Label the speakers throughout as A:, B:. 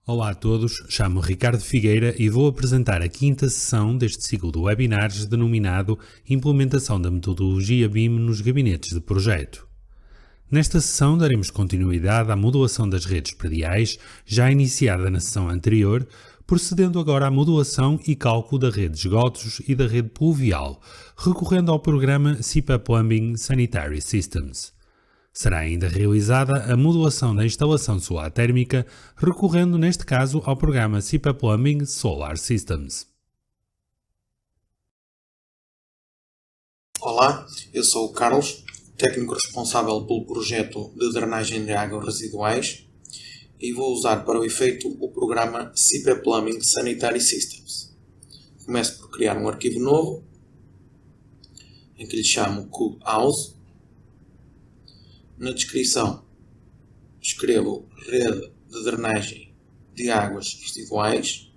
A: Olá a todos, chamo-me Ricardo Figueira e vou apresentar a quinta sessão deste ciclo de webinars denominado Implementação da metodologia BIM nos gabinetes de projeto. Nesta sessão daremos continuidade à modulação das redes prediais, já iniciada na sessão anterior, procedendo agora à modulação e cálculo da rede de esgotos e da rede pluvial, recorrendo ao programa SIPA Plumbing Sanitary Systems. Será ainda realizada a modulação da instalação solar térmica, recorrendo neste caso ao programa SIPA Plumbing Solar Systems.
B: Olá, eu sou o Carlos, técnico responsável pelo projeto de drenagem de águas residuais e vou usar para o efeito o programa SIPA Plumbing Sanitary Systems. Começo por criar um arquivo novo, em que lhe chamo Cube House. Na descrição escrevo rede de drenagem de águas residuais,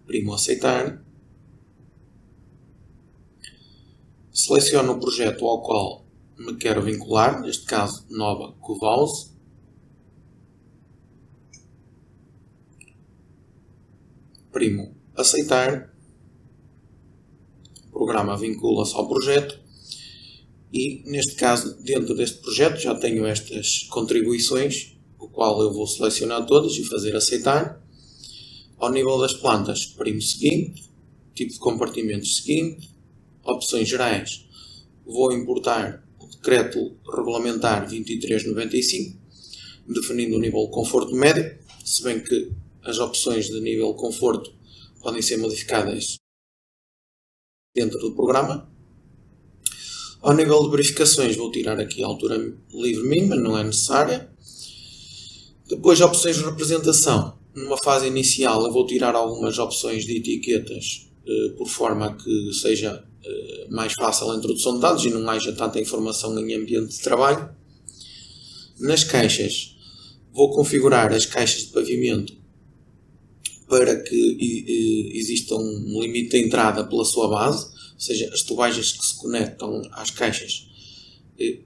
B: primo aceitar, seleciono o projeto ao qual me quero vincular, neste caso nova Cube House, primo aceitar, o programa vincula-se ao projeto. E, neste caso, dentro deste projeto já tenho estas contribuições, o qual eu vou selecionar todas e fazer aceitar. Ao nível das plantas, primo seguinte, tipo de compartimentos seguinte, opções gerais, vou importar o decreto regulamentar 2395, definindo o nível de conforto médio, se bem que as opções de nível de conforto podem ser modificadas dentro do programa. Ao nível de verificações vou tirar aqui a altura livre mínima, não é necessária. Depois opções de representação. Numa fase inicial eu vou tirar algumas opções de etiquetas por forma a que seja mais fácil a introdução de dados e não haja tanta informação em ambiente de trabalho. Nas caixas vou configurar as caixas de pavimento para que exista um limite de entrada pela sua base. Ou seja, as tubagens que se conectam às caixas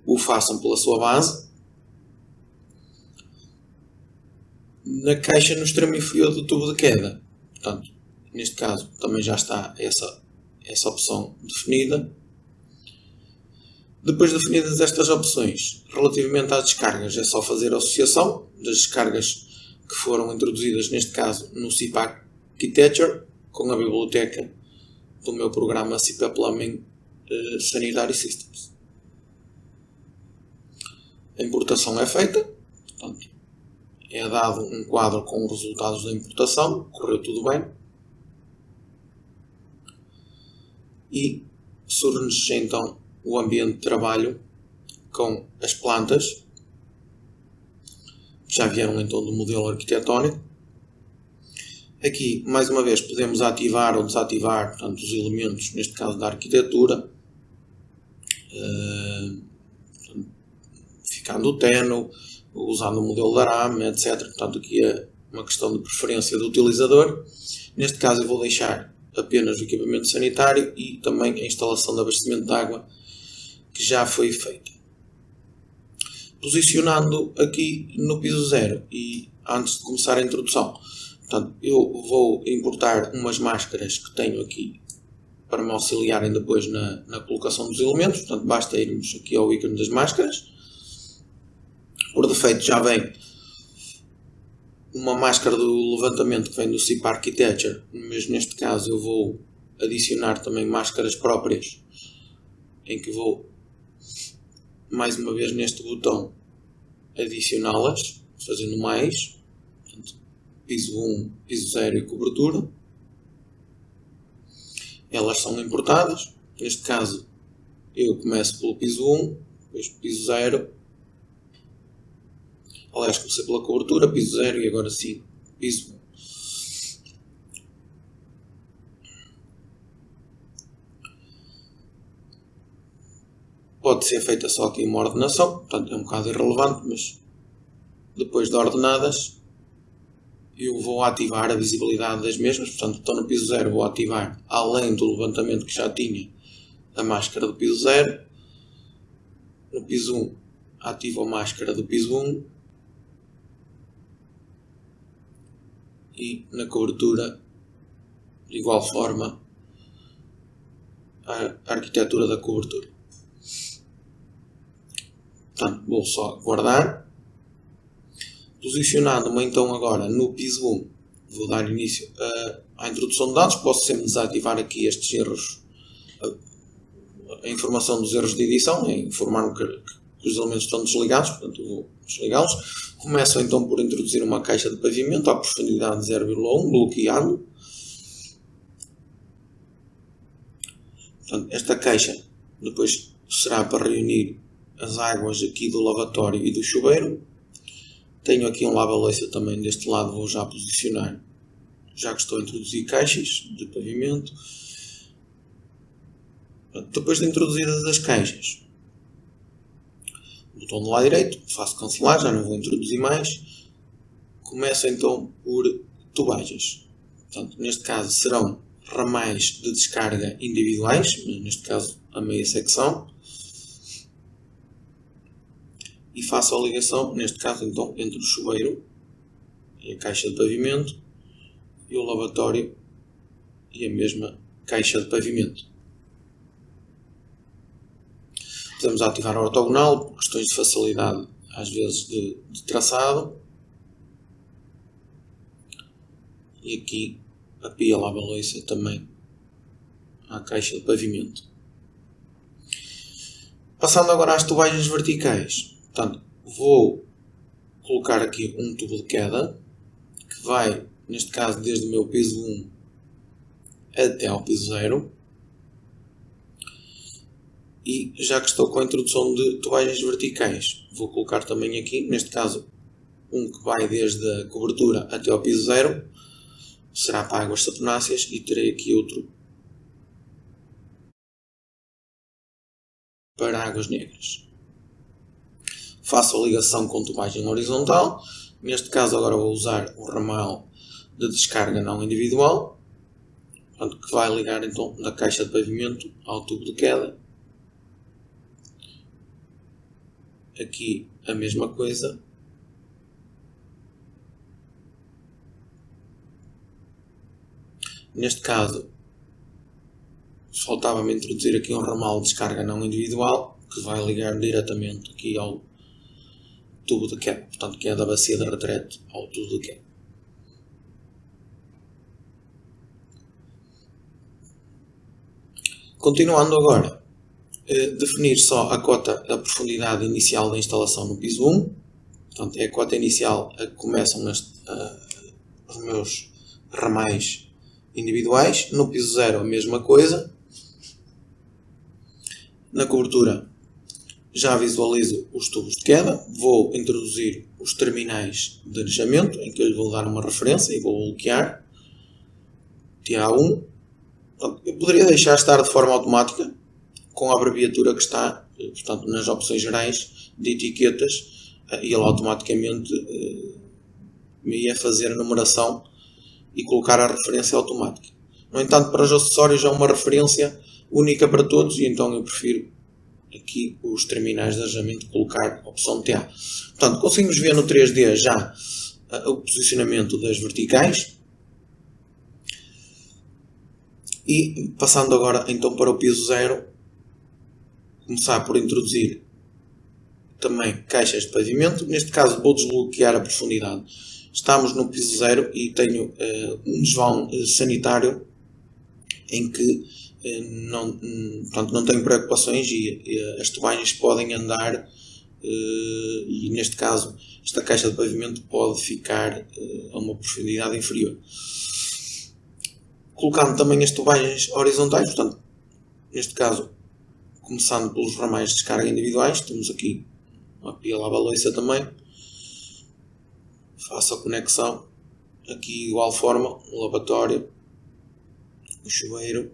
B: o façam pela sua base. Na caixa no extremo inferior do tubo de queda, portanto, neste caso também já está essa opção definida. Depois definidas estas opções, relativamente às descargas, é só fazer a associação das descargas que foram introduzidas, neste caso, no SIPA Architecture, com a biblioteca do meu programa SIPA Plumbing Sanitary Systems. A importação é feita, portanto, é dado um quadro com os resultados da importação, correu tudo bem. E surge-nos então o ambiente de trabalho com as plantas, que já vieram então do modelo arquitetónico. Aqui, mais uma vez, podemos ativar ou desativar, portanto, os elementos, neste caso da arquitetura, ficando tenue, usando o modelo da RAM, etc. Portanto, aqui é uma questão de preferência do utilizador. Neste caso, eu vou deixar apenas o equipamento sanitário e também a instalação de abastecimento de água, que já foi feita. Posicionando aqui no piso 0 e antes de começar a introdução, portanto, eu vou importar umas máscaras que tenho aqui para me auxiliarem depois na colocação dos elementos. Portanto, basta irmos aqui ao ícone das máscaras. Por defeito já vem uma máscara do levantamento que vem do SIPA Architecture, mas neste caso eu vou adicionar também máscaras próprias, em que vou mais uma vez neste botão adicioná-las, fazendo mais. Piso 1, piso 0 e cobertura. Elas são importadas. Neste caso, eu começo pelo piso 1, depois piso 0. Aliás, comecei pela cobertura, piso 0 e agora sim, piso 1. Pode ser feita só aqui uma ordenação, portanto é um bocado irrelevante, mas depois de ordenadas, eu vou ativar a visibilidade das mesmas. Portanto, estou no piso 0, vou ativar, além do levantamento que já tinha, a máscara do piso 0. No piso 1, ativo a máscara do piso 1. e na cobertura, de igual forma, a arquitetura da cobertura. Portanto, vou só guardar. Posicionando-me então agora no piso 1, vou dar início à introdução de dados. Posso sempre desativar aqui estes erros, a informação dos erros de edição, é informar-me que os elementos estão desligados, portanto eu vou desligá-los. Começo então por introduzir uma caixa de pavimento à profundidade de 0,1, bloqueando. Portanto, esta caixa depois será para reunir as águas aqui do lavatório e do chuveiro. Tenho aqui um lava-louça também deste lado, vou já posicionar, já que estou a introduzir caixas de pavimento. Depois de introduzidas as caixas, botão do lado direito, faço cancelar, já não vou introduzir mais. Começo então por tubagens. Portanto, neste caso serão ramais de descarga individuais, neste caso a meia secção. E faço a ligação, neste caso então, entre o chuveiro e a caixa de pavimento e o lavatório e a mesma caixa de pavimento. Podemos ativar a ortogonal por questões de facilidade, às vezes de traçado. E aqui a pia lava-louça também à caixa de pavimento. Passando agora às tubagens verticais. Portanto, vou colocar aqui um tubo de queda que vai, neste caso, desde o meu piso 1 até ao piso 0. E já que estou com a introdução de tubagens verticais, vou colocar também aqui, neste caso, um que vai desde a cobertura até ao piso 0. Será para águas saponáceas e terei aqui outro para águas negras. Faço a ligação com tubagem horizontal. Neste caso agora vou usar o ramal de descarga não individual, portanto, que vai ligar então da caixa de pavimento ao tubo de queda. Aqui a mesma coisa. Neste caso faltava-me introduzir aqui um ramal de descarga não individual que vai ligar diretamente aqui ao tubo de queda, portanto que é da bacia de retrete ao tubo de queda. Continuando agora, definir só a cota da profundidade inicial da instalação no piso 1, portanto é a cota inicial a que começam os meus ramais individuais. No piso 0 a mesma coisa. Na cobertura já visualizo os tubos de queda, vou introduzir os terminais de arejamento, em que eu lhe vou dar uma referência e vou bloquear TA1. Eu poderia deixar estar de forma automática, com a abreviatura que está, portanto, nas opções gerais de etiquetas, e ele automaticamente me ia fazer a numeração e colocar a referência automática. No entanto, para os acessórios há uma referência única para todos e então eu prefiro aqui os terminais de arejamento colocar a opção TA. Portanto, conseguimos ver no 3D já o posicionamento das verticais. E passando agora então para o piso 0, começar por introduzir também caixas de pavimento. Neste caso vou desbloquear a profundidade. Estamos no piso 0 e tenho um desvão sanitário em que não tenho preocupações e as tubagens podem andar e neste caso esta caixa de pavimento pode ficar a uma profundidade inferior. Colocando também as tubagens horizontais, portanto, neste caso, começando pelos ramais de descarga individuais, temos aqui uma pia lava-louça também. Faço a conexão aqui de igual forma, o lavatório, o chuveiro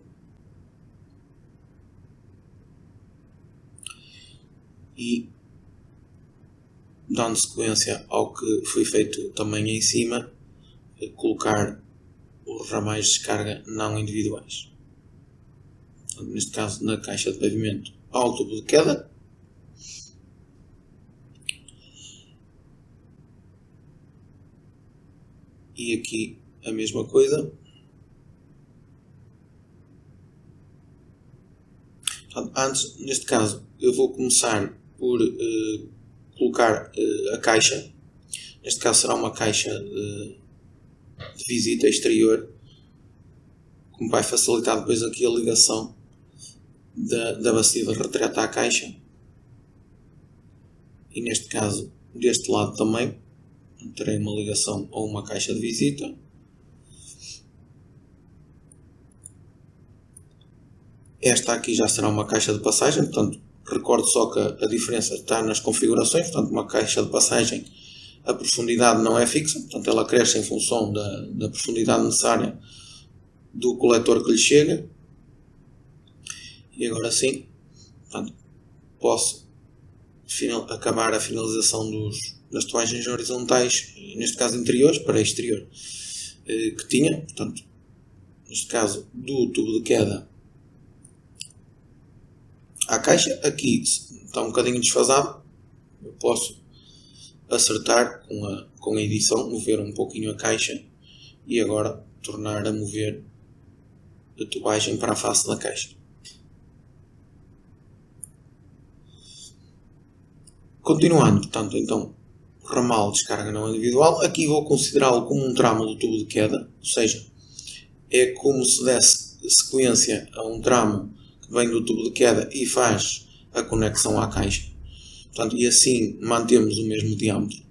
B: e dando sequência ao que foi feito também em cima, colocar os ramais de descarga não individuais. Neste caso na caixa de pavimento ao tubo de queda. E aqui a mesma coisa. Portanto, antes, neste caso, eu vou começar por colocar a caixa. Neste caso será uma caixa de visita exterior, que me vai facilitar depois aqui a ligação da bacia de retrete à caixa. E neste caso, deste lado também, terei uma ligação a uma caixa de visita. Esta aqui já será uma caixa de passagem, portanto, recordo só que a diferença está nas configurações. Portanto, uma caixa de passagem, a profundidade não é fixa, portanto, ela cresce em função da profundidade necessária do coletor que lhe chega. E agora sim, portanto, posso acabar a finalização das toagens horizontais, neste caso interiores para exterior, que tinha. Portanto, neste caso do tubo de queda à caixa, aqui está um bocadinho desfasado, eu posso acertar com a edição, mover um pouquinho a caixa e agora tornar a mover a tubagem para a face da caixa. Continuando, portanto, então, ramal de descarga não individual, aqui vou considerá-lo como um tramo do tubo de queda, ou seja, é como se desse sequência a um tramo que vem do tubo de queda e faz a conexão à caixa. Portanto, e assim mantemos o mesmo diâmetro.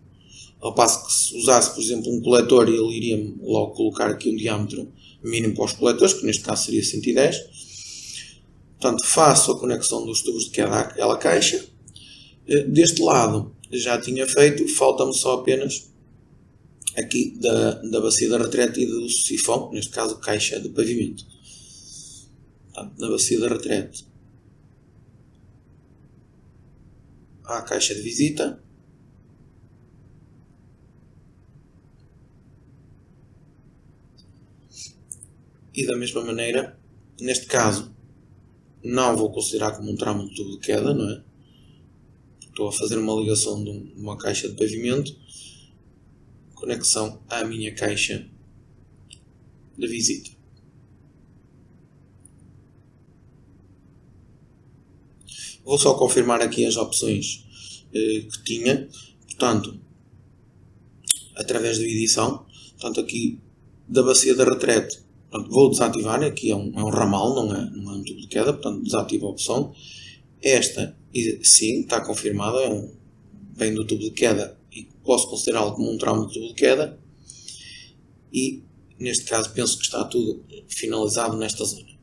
B: Ao passo que se usasse, por exemplo, um coletor, ele iria logo colocar aqui um diâmetro mínimo para os coletores, que neste caso seria 110. Portanto, faço a conexão dos tubos de queda àquela caixa. Deste lado já tinha feito, falta-me só apenas aqui da bacia de retrete e do sifão, neste caso caixa de pavimento. Portanto, da bacia de retrete à caixa de visita. E da mesma maneira, neste caso, não vou considerar como um tramo de tubo de queda, não é? Estou a fazer uma ligação de uma caixa de pavimento, conexão à minha caixa de visita. Vou só confirmar aqui as opções que tinha, portanto, através da edição. Portanto, aqui da bacia de retrete, portanto, vou desativar, aqui é um ramal, não é um tubo de queda, portanto desativo a opção. Esta, sim, está confirmada, vem do tubo de queda e posso considerá-lo como um tramo de tubo de queda. E neste caso penso que está tudo finalizado nesta zona.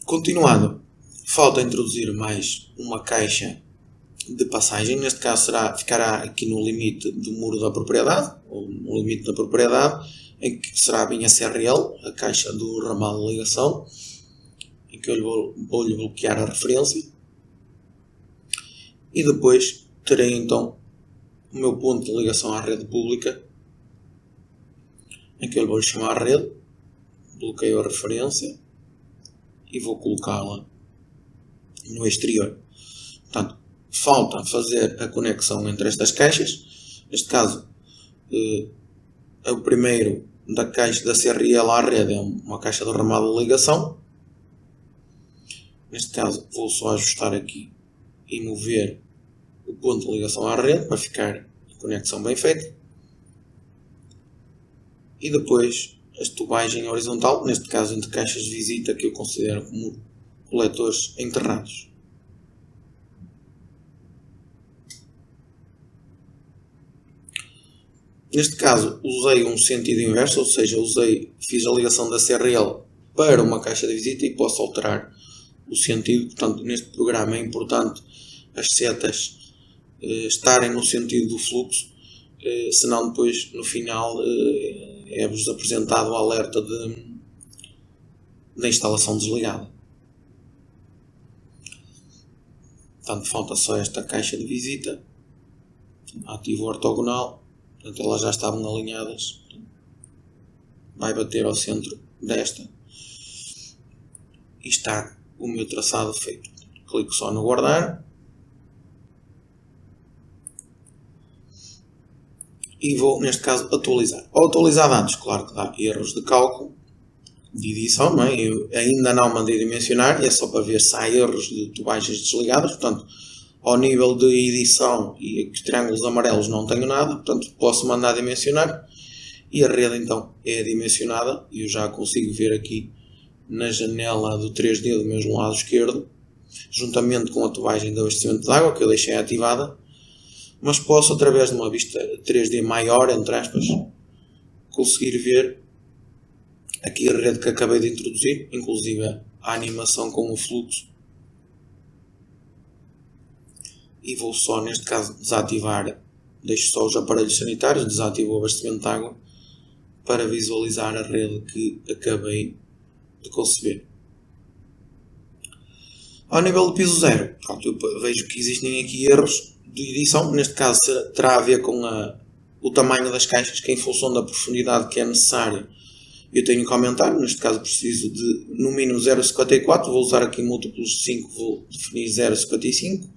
B: Continuando, falta introduzir mais uma caixa de passagem. Neste caso ficará aqui no limite do muro da propriedade, ou no limite da propriedade, em que será a minha CRL, a caixa do ramal de ligação, em que eu vou-lhe bloquear a referência. E depois terei então o meu ponto de ligação à rede pública, em que eu vou-lhe chamar a rede, bloqueio a referência e vou colocá-la no exterior. Portanto, falta fazer a conexão entre estas caixas. Neste caso, o primeiro da caixa da CRL à rede é uma caixa de ramal de ligação. Neste caso, vou só ajustar aqui e mover o ponto de ligação à rede para ficar a conexão bem feita. E depois a tubagem horizontal, neste caso entre caixas de visita, que eu considero como coletores enterrados. Neste caso usei um sentido inverso, ou seja, fiz a ligação da CRL para uma caixa de visita e posso alterar o sentido. Portanto, neste programa é importante as setas estarem no sentido do fluxo, senão depois no final é-vos apresentado o alerta da instalação desligada. Portanto, falta só esta caixa de visita, ativo ortogonal. Portanto, elas já estavam alinhadas, vai bater ao centro desta e está o meu traçado feito. Clico só no guardar e vou, neste caso, atualizar. Ao atualizar dados, claro que dá erros de cálculo, de edição, não é? Eu ainda não mandei dimensionar, é só para ver se há erros de tubagens desligadas, portanto, ao nível de edição e os triângulos amarelos não tenho nada, portanto, posso mandar dimensionar, e a rede então é dimensionada, e eu já consigo ver aqui na janela do 3D do mesmo lado esquerdo, juntamente com a tubagem de abastecimento de água, que eu deixei ativada, mas posso, através de uma vista 3D maior, entre aspas, conseguir ver aqui a rede que acabei de introduzir, inclusive a animação com o fluxo. E vou só, neste caso, desativar, deixo só os aparelhos sanitários, desativo o abastecimento de água, para visualizar a rede que acabei de conceber. Ao nível do piso zero, pronto, eu vejo que existem aqui erros de edição, neste caso terá a ver com o tamanho das caixas, que em função da profundidade que é necessária eu tenho que aumentar, neste caso preciso de no mínimo 0,54, vou usar aqui múltiplos de 5, vou definir 0,55,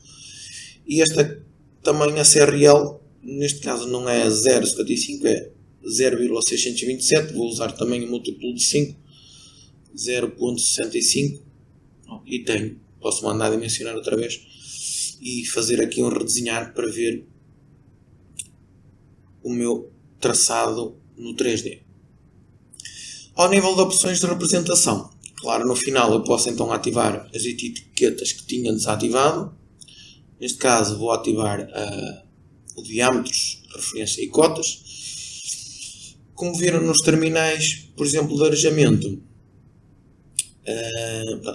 B: e esta tamanho CRL, neste caso não é 0,55, é 0,627, vou usar também o múltiplo de 5, 0,65, e posso mandar dimensionar outra vez e fazer aqui um redesenhar para ver o meu traçado no 3D. Ao nível de opções de representação, claro, no final eu posso então ativar as etiquetas que tinha desativado. Neste caso vou ativar o diâmetros, referência e cotas. Como viram nos terminais, por exemplo, de arejamento,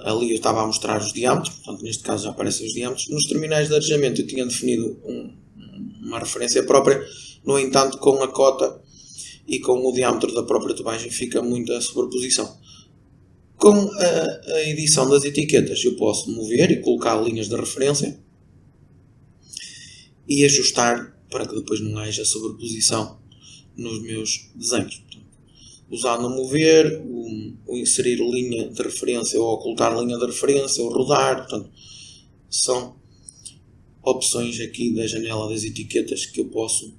B: ali eu estava a mostrar os diâmetros, portanto neste caso já aparecem os diâmetros. Nos terminais de arejamento eu tinha definido uma referência própria, no entanto com a cota e com o diâmetro da própria tubagem fica muita sobreposição. Com a edição das etiquetas eu posso mover e colocar linhas de referência e ajustar para que depois não haja sobreposição nos meus desenhos. Usando o mover, o inserir linha de referência ou ocultar linha de referência, ou rodar, portanto, são opções aqui da janela das etiquetas que eu posso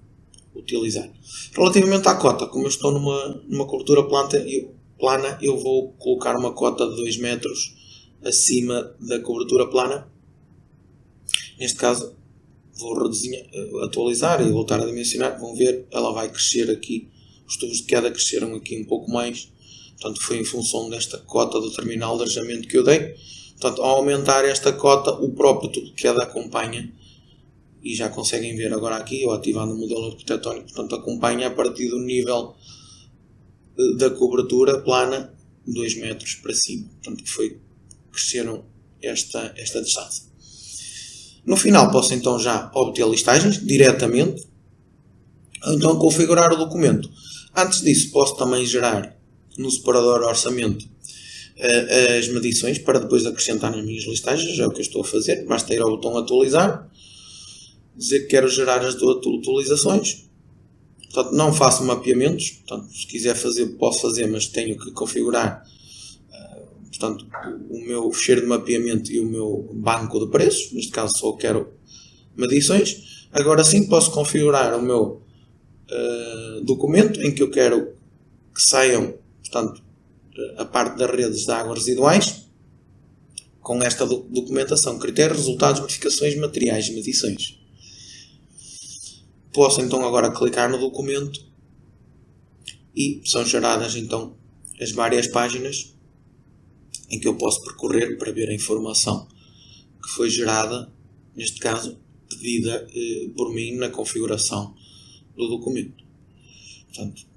B: utilizar. Relativamente à cota, como eu estou numa cobertura plana, eu vou colocar uma cota de 2 metros acima da cobertura plana. Neste caso, vou atualizar e voltar a dimensionar. Vão ver, ela vai crescer aqui. Os tubos de queda cresceram aqui um pouco mais. Portanto, foi em função desta cota do terminal de arejamento que eu dei. Portanto, ao aumentar esta cota, o próprio tubo de queda acompanha. E já conseguem ver agora aqui, eu ativando o modelo arquitetónico, portanto acompanha a partir do nível da cobertura plana 2 metros para cima. Portanto, cresceram esta distância. No final posso então já obter listagens diretamente, ou então configurar o documento. Antes disso posso também gerar no separador orçamento as medições para depois acrescentar nas minhas listagens, é o que eu estou a fazer. Basta ir ao botão atualizar, dizer que quero gerar as atualizações. Portanto, não faço mapeamentos. Portanto, se quiser fazer, posso fazer, mas tenho que configurar portanto, o meu fecheiro de mapeamento e o meu banco de preços. Neste caso só quero medições. Agora sim posso configurar o meu documento em que eu quero que saiam, portanto, a parte das redes de águas residuais com esta documentação, critérios, resultados, verificações, materiais e medições. Posso então agora clicar no documento e são geradas então as várias páginas em que eu posso percorrer para ver a informação que foi gerada, neste caso pedida por mim na configuração do documento. Portanto,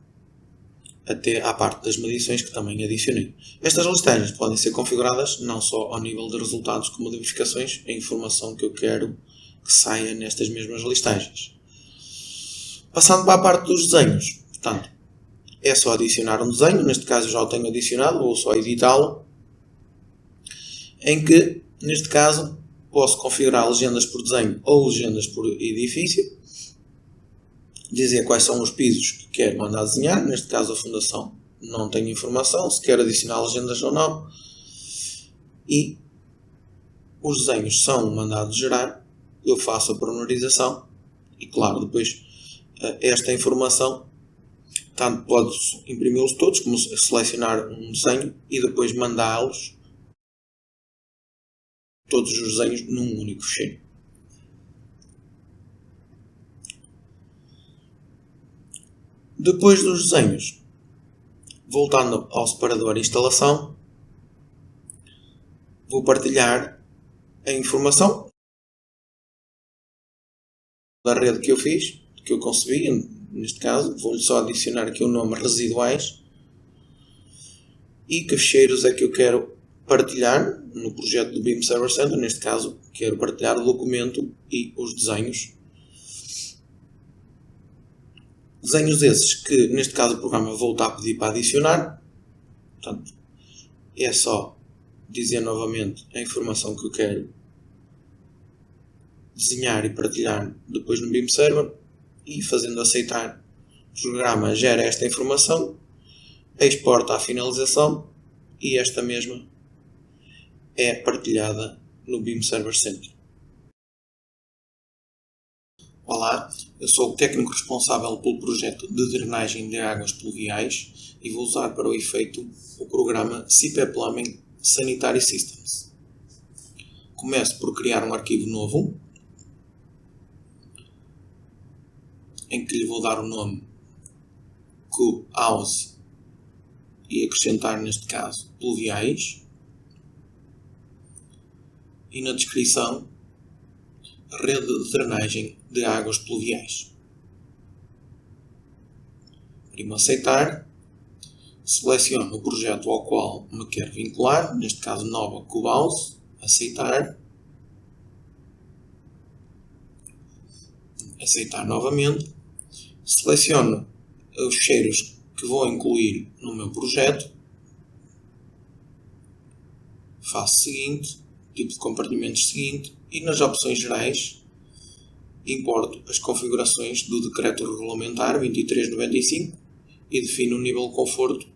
B: até à parte das medições que também adicionei. Estas listagens podem ser configuradas não só ao nível de resultados como de verificações, a informação que eu quero que saia nestas mesmas listagens. Passando para a parte dos desenhos, portanto, é só adicionar um desenho, neste caso já o tenho adicionado, vou só editá-lo, em que, neste caso, posso configurar legendas por desenho ou legendas por edifício, dizer quais são os pisos que quero mandar desenhar, neste caso a fundação não tenho informação, se quero adicionar legendas ou não, e os desenhos são mandados gerar, eu faço a pormenorização e claro, depois esta informação. Tanto pode imprimi-los todos, como selecionar um desenho e depois mandá-los, todos os desenhos, num único ficheiro. Depois dos desenhos, voltando ao separador instalação, vou partilhar a informação da rede que eu fiz, que eu concebi. Neste caso, vou-lhe só adicionar aqui o nome residuais e que ficheiros é que eu quero partilhar no projeto do BIM Server Center. Neste caso, quero partilhar o documento e os desenhos. Desenhos esses que, neste caso, o programa volta a pedir para adicionar. Portanto, é só dizer novamente a informação que eu quero desenhar e partilhar depois no BIM Server e fazendo aceitar, o programa gera esta informação, exporta a finalização e esta mesma é partilhada no BIM Server Center. Olá, eu sou o técnico responsável pelo projeto de drenagem de águas pluviais e vou usar para o efeito o programa CP Plumbing Sanitary Systems. Começo por criar um arquivo novo, em que lhe vou dar o nome Q-House e acrescentar, neste caso, pluviais. E na descrição, rede de drenagem de águas pluviais. Primo aceitar. Seleciono o projeto ao qual me quero vincular, neste caso nova Q-House, aceitar. Aceitar novamente. Seleciono os ficheiros que vou incluir no meu projeto. Faço o seguinte, tipo de compartimentos seguinte, e nas opções gerais importo as configurações do decreto regulamentar 2395 e defino o nível de conforto.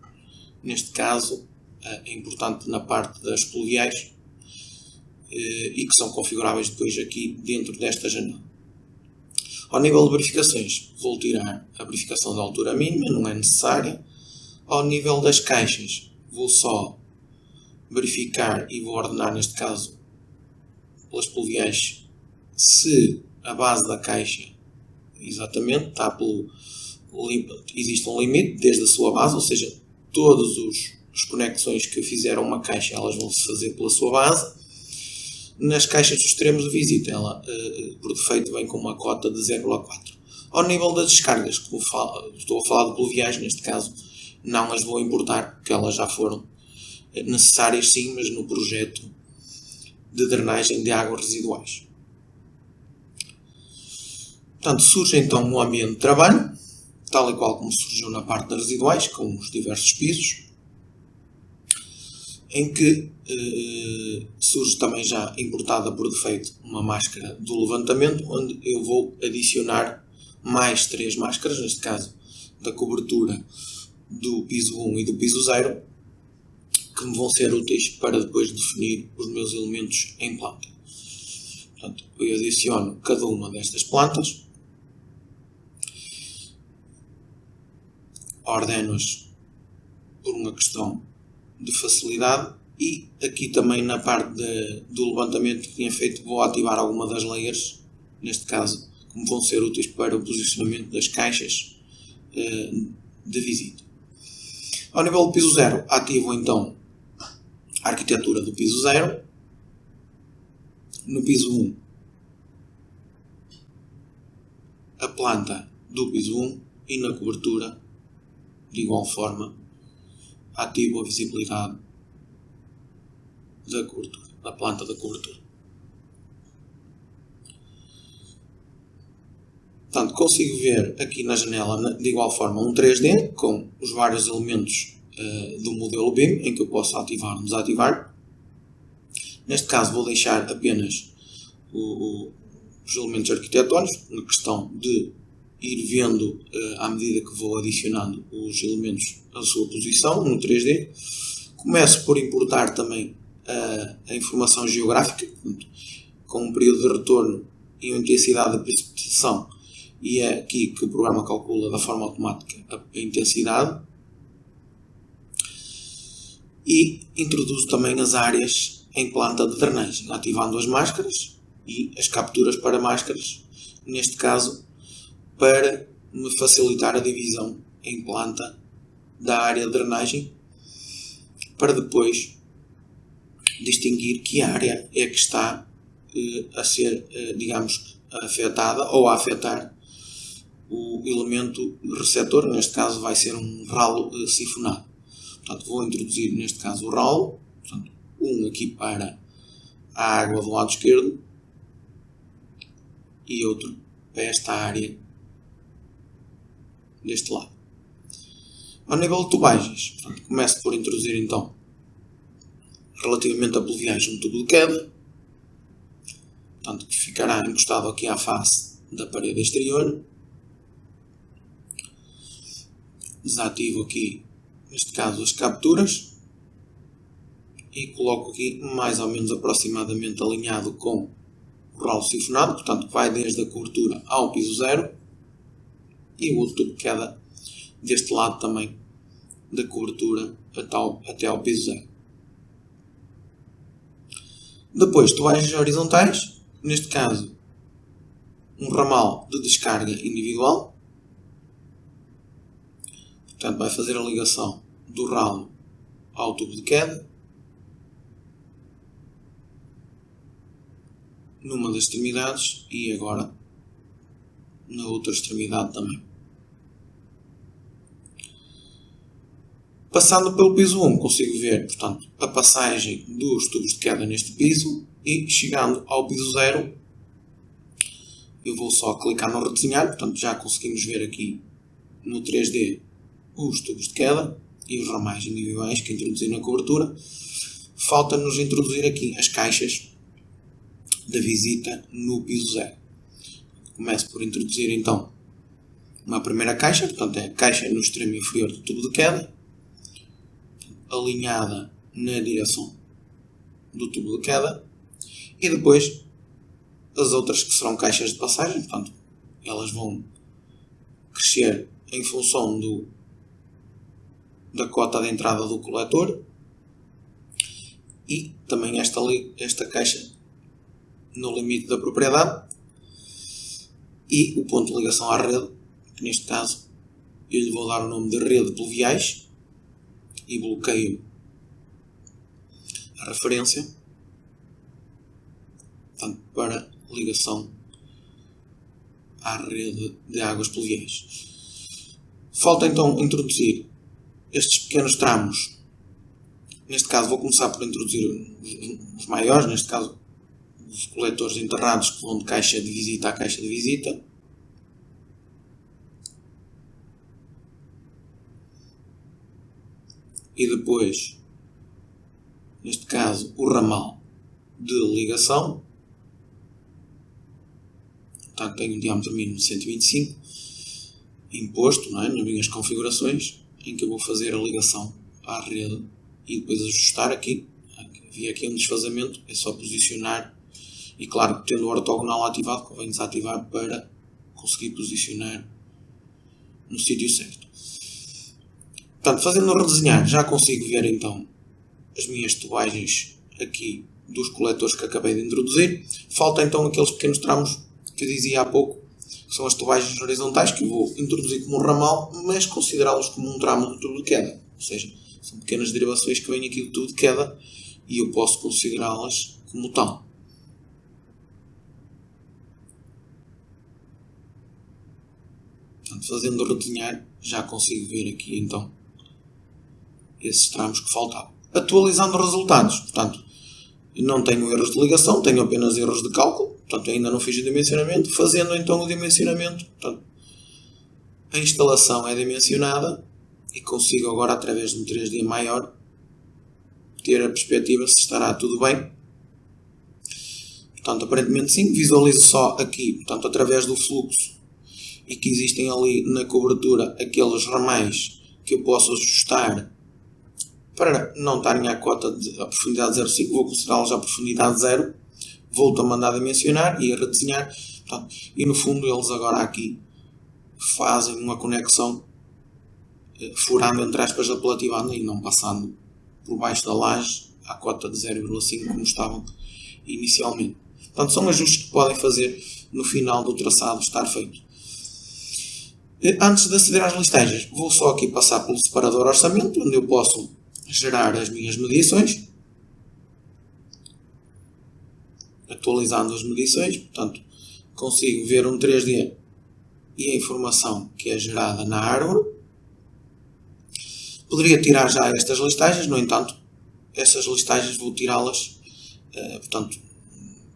B: Neste caso é importante na parte das pluviais e que são configuráveis depois aqui dentro desta janela. Ao nível de verificações, vou tirar a verificação da altura mínima, não é necessária. Ao nível das caixas, vou só verificar e vou ordenar, neste caso, pelas pluviais, se a base da caixa, exatamente, está pelo, existe um limite desde a sua base, ou seja, todas as conexões que fizeram uma caixa, elas vão se fazer pela sua base. Nas caixas dos extremos de visita, ela por defeito vem com uma cota de 0,4. Ao nível das descargas, como estou a falar de pluviais, neste caso não as vou importar, porque elas já foram necessárias sim, mas no projeto de drenagem de águas residuais. Portanto, surge então um ambiente de trabalho, tal e qual como surgiu na parte das residuais, com os diversos pisos, em que surge também já importada por defeito uma máscara do levantamento, onde eu vou adicionar mais 3 máscaras, neste caso da cobertura do piso 1 e do piso 0, que me vão ser úteis para depois definir os meus elementos em planta. Portanto, eu adiciono cada uma destas plantas, ordeno-as por uma questão de facilidade e aqui também na parte do levantamento que tinha feito vou ativar alguma das layers, neste caso como vão ser úteis para o posicionamento das caixas de visita. Ao nível do piso 0 ativo então a arquitetura do piso 0, no piso 1 a planta do piso 1 e na cobertura de igual forma ativo a visibilidade da cobertura, da planta da cobertura. Portanto, consigo ver aqui na janela de igual forma um 3D com os vários elementos do modelo BIM em que eu posso ativar ou desativar. Neste caso vou deixar apenas os elementos arquitetónicos, na questão de ir vendo à medida que vou adicionando os elementos à sua posição no 3D. Começo por importar também a informação geográfica, portanto, com um período de retorno e uma intensidade de precipitação e é aqui que o programa calcula da forma automática a intensidade. E introduzo também as áreas em planta de drenagem, ativando as máscaras e as capturas para máscaras, neste caso para me facilitar a divisão em planta da área de drenagem, para depois distinguir que área é que está a ser, digamos, afetada ou a afetar o elemento receptor. Neste caso vai ser um ralo sifonado. Portanto, vou introduzir neste caso o ralo, portanto, um aqui para a água do lado esquerdo e outro para esta área deste lado. Ao nível de tubagens, portanto, começo por introduzir então, relativamente a pluviais, um tubo de queda, portanto, que ficará encostado aqui à face da parede exterior. Desativo aqui, neste caso, as capturas e coloco aqui mais ou menos aproximadamente alinhado com o ralo sifonado, portanto vai desde a cobertura ao piso zero, e o outro tubo de queda deste lado também da cobertura até ao piso zero. Depois, tubagens horizontais, neste caso um ramal de descarga individual, portanto vai fazer a ligação do ralo ao tubo de queda numa das extremidades e agora na outra extremidade também. Passando pelo piso 1, consigo ver, portanto, a passagem dos tubos de queda neste piso, e chegando ao piso 0, eu vou só clicar no redesenhar, portanto já conseguimos ver aqui no 3D os tubos de queda e os ramais individuais que introduzi na cobertura. Falta-nos introduzir aqui as caixas da visita no piso 0. Começo por introduzir então uma primeira caixa, portanto é a caixa no extremo inferior do tubo de queda, alinhada na direção do tubo de queda, e depois as outras que serão caixas de passagem, portanto elas vão crescer em função da cota de entrada do coletor, e também esta caixa no limite da propriedade, e o ponto de ligação à rede, que neste caso eu lhe vou dar o nome de rede pluviais e bloqueio a referência, portanto, para ligação à rede de águas pluviais. Falta então introduzir estes pequenos tramos. Neste caso vou começar por introduzir os maiores, neste caso os coletores enterrados que vão de caixa de visita a caixa de visita. E depois, neste caso, o ramal de ligação. Portanto, tenho um diâmetro mínimo de 125, imposto, não é, nas minhas configurações, em que eu vou fazer a ligação à rede e depois ajustar aqui. Havia aqui um desfazamento, é só posicionar, e claro que tendo o ortogonal ativado, convém desativar para conseguir posicionar no sítio certo. Portanto, fazendo o redesenhar, já consigo ver então as minhas tubagens aqui dos coletores que acabei de introduzir. Falta então aqueles pequenos tramos que eu dizia há pouco, que são as tubagens horizontais, que eu vou introduzir como um ramal, mas considerá-los como um tramo do tubo de queda. Ou seja, são pequenas derivações que vêm aqui do tubo de queda e eu posso considerá-las como tal. Portanto, fazendo o redesenhar, já consigo ver aqui então esses tramos que faltavam. Atualizando resultados, portanto, não tenho erros de ligação, tenho apenas erros de cálculo, portanto ainda não fiz o dimensionamento. Fazendo então o dimensionamento, portanto, a instalação é dimensionada e consigo agora, através de um 3D maior, ter a perspectiva se estará tudo bem. Portanto, aparentemente sim, visualizo só aqui, portanto, através do fluxo, e que existem ali na cobertura aqueles ramais que eu posso ajustar para não estarem à cota a profundidade 0,5, vou considerá-los à profundidade 0, volto a mandar dimensionar e a redesenhar, portanto, e no fundo eles agora aqui fazem uma conexão furando, entre aspas, a platina e não passando por baixo da laje à cota de 0,5 como estavam inicialmente. Portanto, são ajustes que podem fazer no final do traçado estar feito. Antes de aceder às listagens, vou só aqui passar pelo separador orçamento, onde eu posso gerar as minhas medições, atualizando as medições. Portanto, consigo ver um 3D e a informação que é gerada na árvore. Poderia tirar já estas listagens, no entanto, essas listagens vou tirá-las, portanto,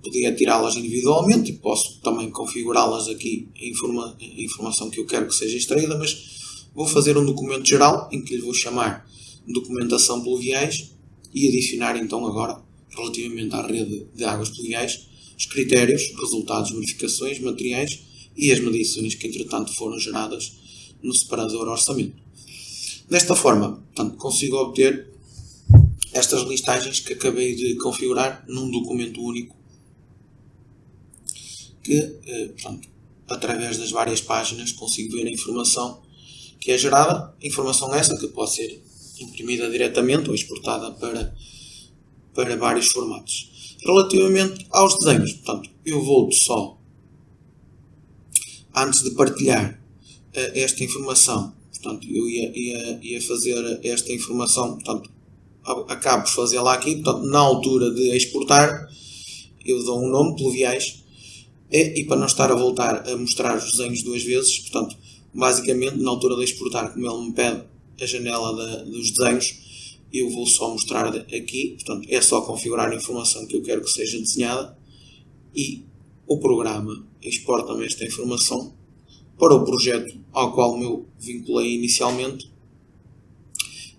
B: podia tirá-las individualmente e posso também configurá-las aqui a informação que eu quero que seja extraída, mas vou fazer um documento geral em que lhe vou chamar documentação pluviais e adicionar então agora, relativamente à rede de águas pluviais, os critérios, resultados, verificações, materiais e as medições que entretanto foram geradas no separador orçamento. Desta forma, portanto, consigo obter estas listagens que acabei de configurar num documento único que, portanto, através das várias páginas consigo ver a informação que é gerada, informação essa que pode ser imprimida diretamente ou exportada para vários formatos. Relativamente aos desenhos, portanto, eu vou só, antes de partilhar esta informação, portanto, eu ia fazer esta informação, portanto, acabo de fazê-la aqui, portanto, na altura de exportar, eu dou um nome, pluviais, e para não estar a voltar a mostrar os desenhos duas vezes, portanto, basicamente, na altura de exportar, como ele me pede a janela dos desenhos, eu vou só mostrar aqui, portanto, é só configurar a informação que eu quero que seja desenhada e o programa exporta-me esta informação para o projeto ao qual eu vinculei inicialmente,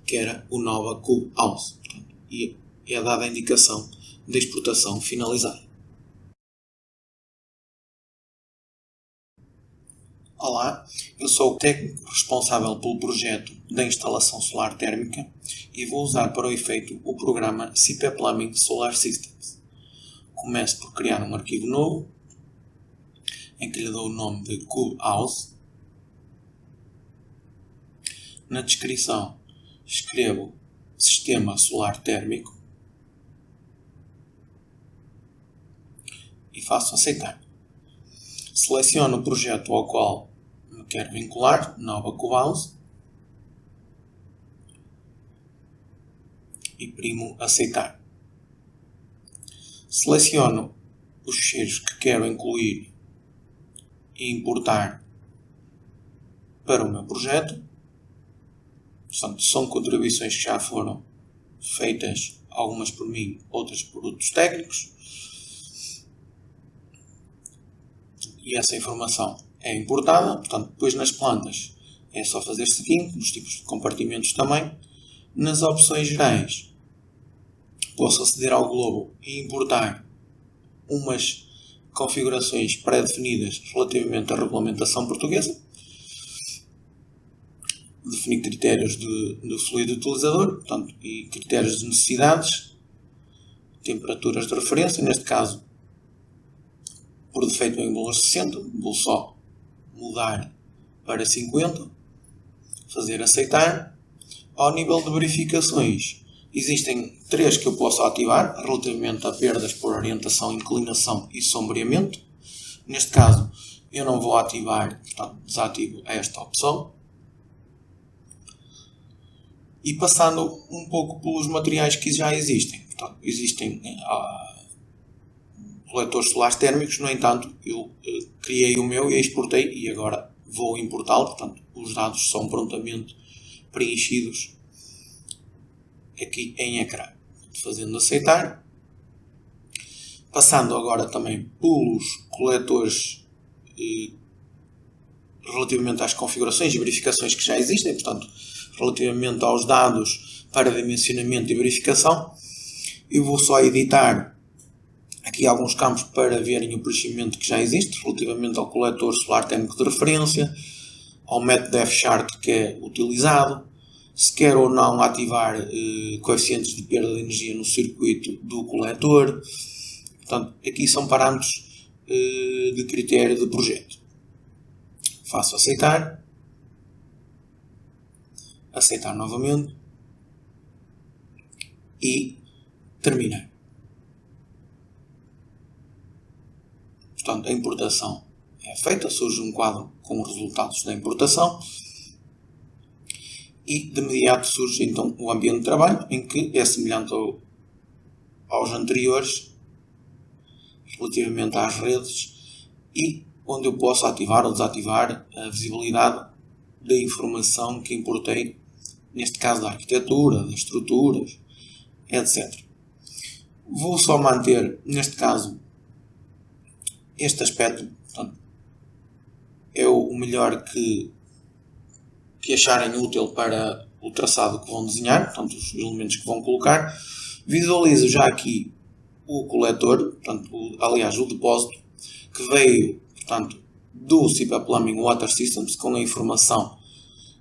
B: que era o Nova Cube House, portanto, e é dada a indicação de exportação finalizada. Olá, eu sou o técnico responsável pelo projeto da instalação solar térmica e vou usar para o efeito o programa CP Plumbing Solar Systems. Começo por criar um arquivo novo, em que lhe dou o nome de Cube House. Na descrição escrevo Sistema Solar Térmico e faço aceitar. Seleciono o projeto ao qual me quero vincular, Nova Cube House, e primo aceitar. Seleciono os ficheiros que quero incluir e importar para o meu projeto. Portanto, são contribuições que já foram feitas, algumas por mim, outras por outros técnicos. E essa informação é importada. Portanto, depois nas plantas é só fazer o seguinte, nos tipos de compartimentos também. Nas opções gerais, posso aceder ao globo e importar umas configurações pré-definidas relativamente à regulamentação portuguesa. Definir critérios de fluido utilizador, portanto, e critérios de necessidades, temperaturas de referência, neste caso, por defeito em valor 60, vou só mudar para 50, fazer aceitar. Ao nível de verificações, existem 3 que eu posso ativar, relativamente a perdas por orientação, inclinação e sombreamento. Neste caso, eu não vou ativar, portanto, desativo esta opção. E passando um pouco pelos materiais que já existem. Portanto, existem coletores solares térmicos, no entanto, eu criei o meu e exportei e agora vou importá-lo. Portanto, os dados são prontamente preenchidos aqui em ecrã. Fazendo aceitar. Passando agora também pelos coletores relativamente às configurações e verificações que já existem, portanto, relativamente aos dados para dimensionamento e verificação, eu vou só editar aqui alguns campos para verem o preenchimento que já existe, relativamente ao coletor solar térmico de referência, ao método F-Chart que é utilizado, se quer ou não ativar coeficientes de perda de energia no circuito do coletor. Portanto, aqui são parâmetros de critério de projeto. faço aceitar, aceitar novamente e terminar. Portanto, a importação é feita, surge um quadro com os resultados da importação e de imediato surge então o ambiente de trabalho, em que é semelhante aos anteriores relativamente às redes e onde eu posso ativar ou desativar a visibilidade da informação que importei, neste caso da arquitetura, das estruturas, etc. Vou só manter, neste caso, este aspecto. Portanto, é o melhor que acharem útil para o traçado que vão desenhar, portanto, os elementos que vão colocar. Visualizo já aqui o coletor, portanto, aliás, o depósito, que veio, portanto, do CPAP Plumbing Water Systems, com a informação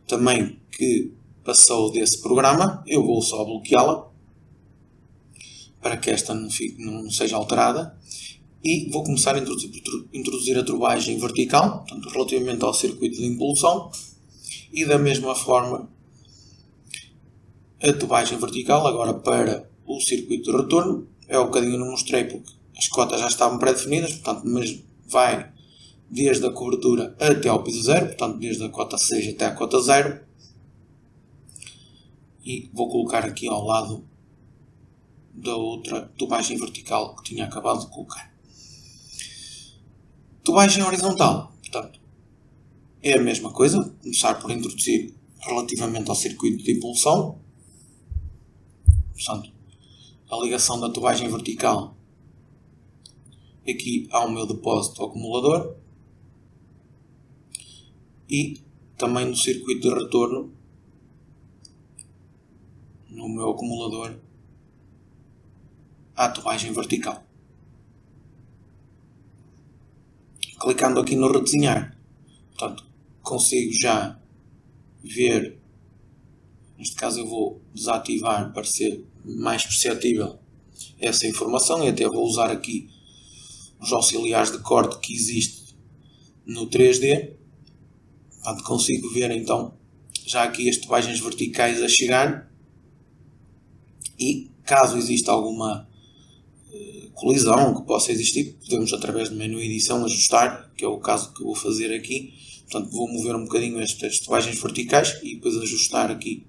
B: também que passou desse programa. Eu vou só bloqueá-la, para que esta não seja alterada. E vou começar a introduzir a tubagem vertical, portanto, relativamente ao circuito de impulsão. E da mesma forma, a tubagem vertical agora para o circuito de retorno. É o bocadinho que não mostrei porque as cotas já estavam pré-definidas, portanto, mas vai desde a cobertura até ao piso zero, portanto, desde a cota 6 até a cota 0. E vou colocar aqui ao lado da outra tubagem vertical que tinha acabado de colocar. Tubagem horizontal, portanto, é a mesma coisa, começar por introduzir relativamente ao circuito de impulsão, portanto, a ligação da tubagem vertical aqui ao meu depósito acumulador e também no circuito de retorno no meu acumulador à tubagem vertical. Clicando aqui no redesenhar, portanto, consigo já ver, neste caso eu vou desativar para ser mais perceptível essa informação e até vou usar aqui os auxiliares de corte que existe no 3D. Portanto, consigo ver então já aqui as tubagens verticais a chegar e caso exista alguma colisão que possa existir, podemos através do menu edição ajustar, que é o caso que eu vou fazer aqui. Portanto, vou mover um bocadinho estas tubagens verticais e depois ajustar aqui,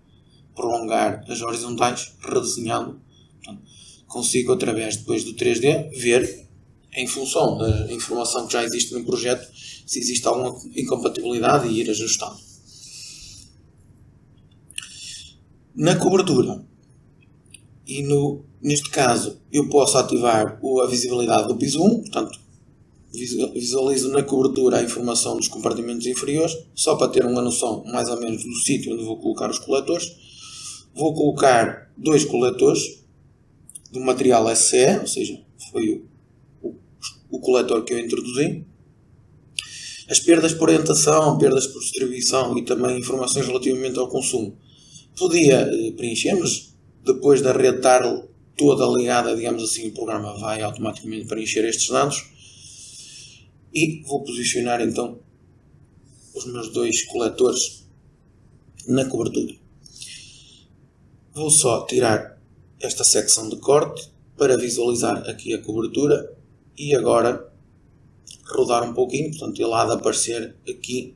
B: prolongar as horizontais, redesenhando. Portanto, consigo através depois do 3D ver, em função da informação que já existe no projeto, se existe alguma incompatibilidade e ir ajustando. Na cobertura, e neste caso eu posso ativar a visibilidade do piso 1, portanto visualizo na cobertura a informação dos compartimentos inferiores, só para ter uma noção mais ou menos do sítio onde vou colocar os coletores. Vou colocar 2 coletores do material SCE, ou seja, foi o coletor que eu introduzi. As perdas por orientação, perdas por distribuição e também informações relativamente ao consumo podia preencher, mas depois da rede estar toda ligada, digamos assim, o programa vai automaticamente preencher estes dados. E vou posicionar então os meus 2 coletores na cobertura. Vou só tirar esta secção de corte para visualizar aqui a cobertura e agora rodar um pouquinho, portanto ele há de aparecer aqui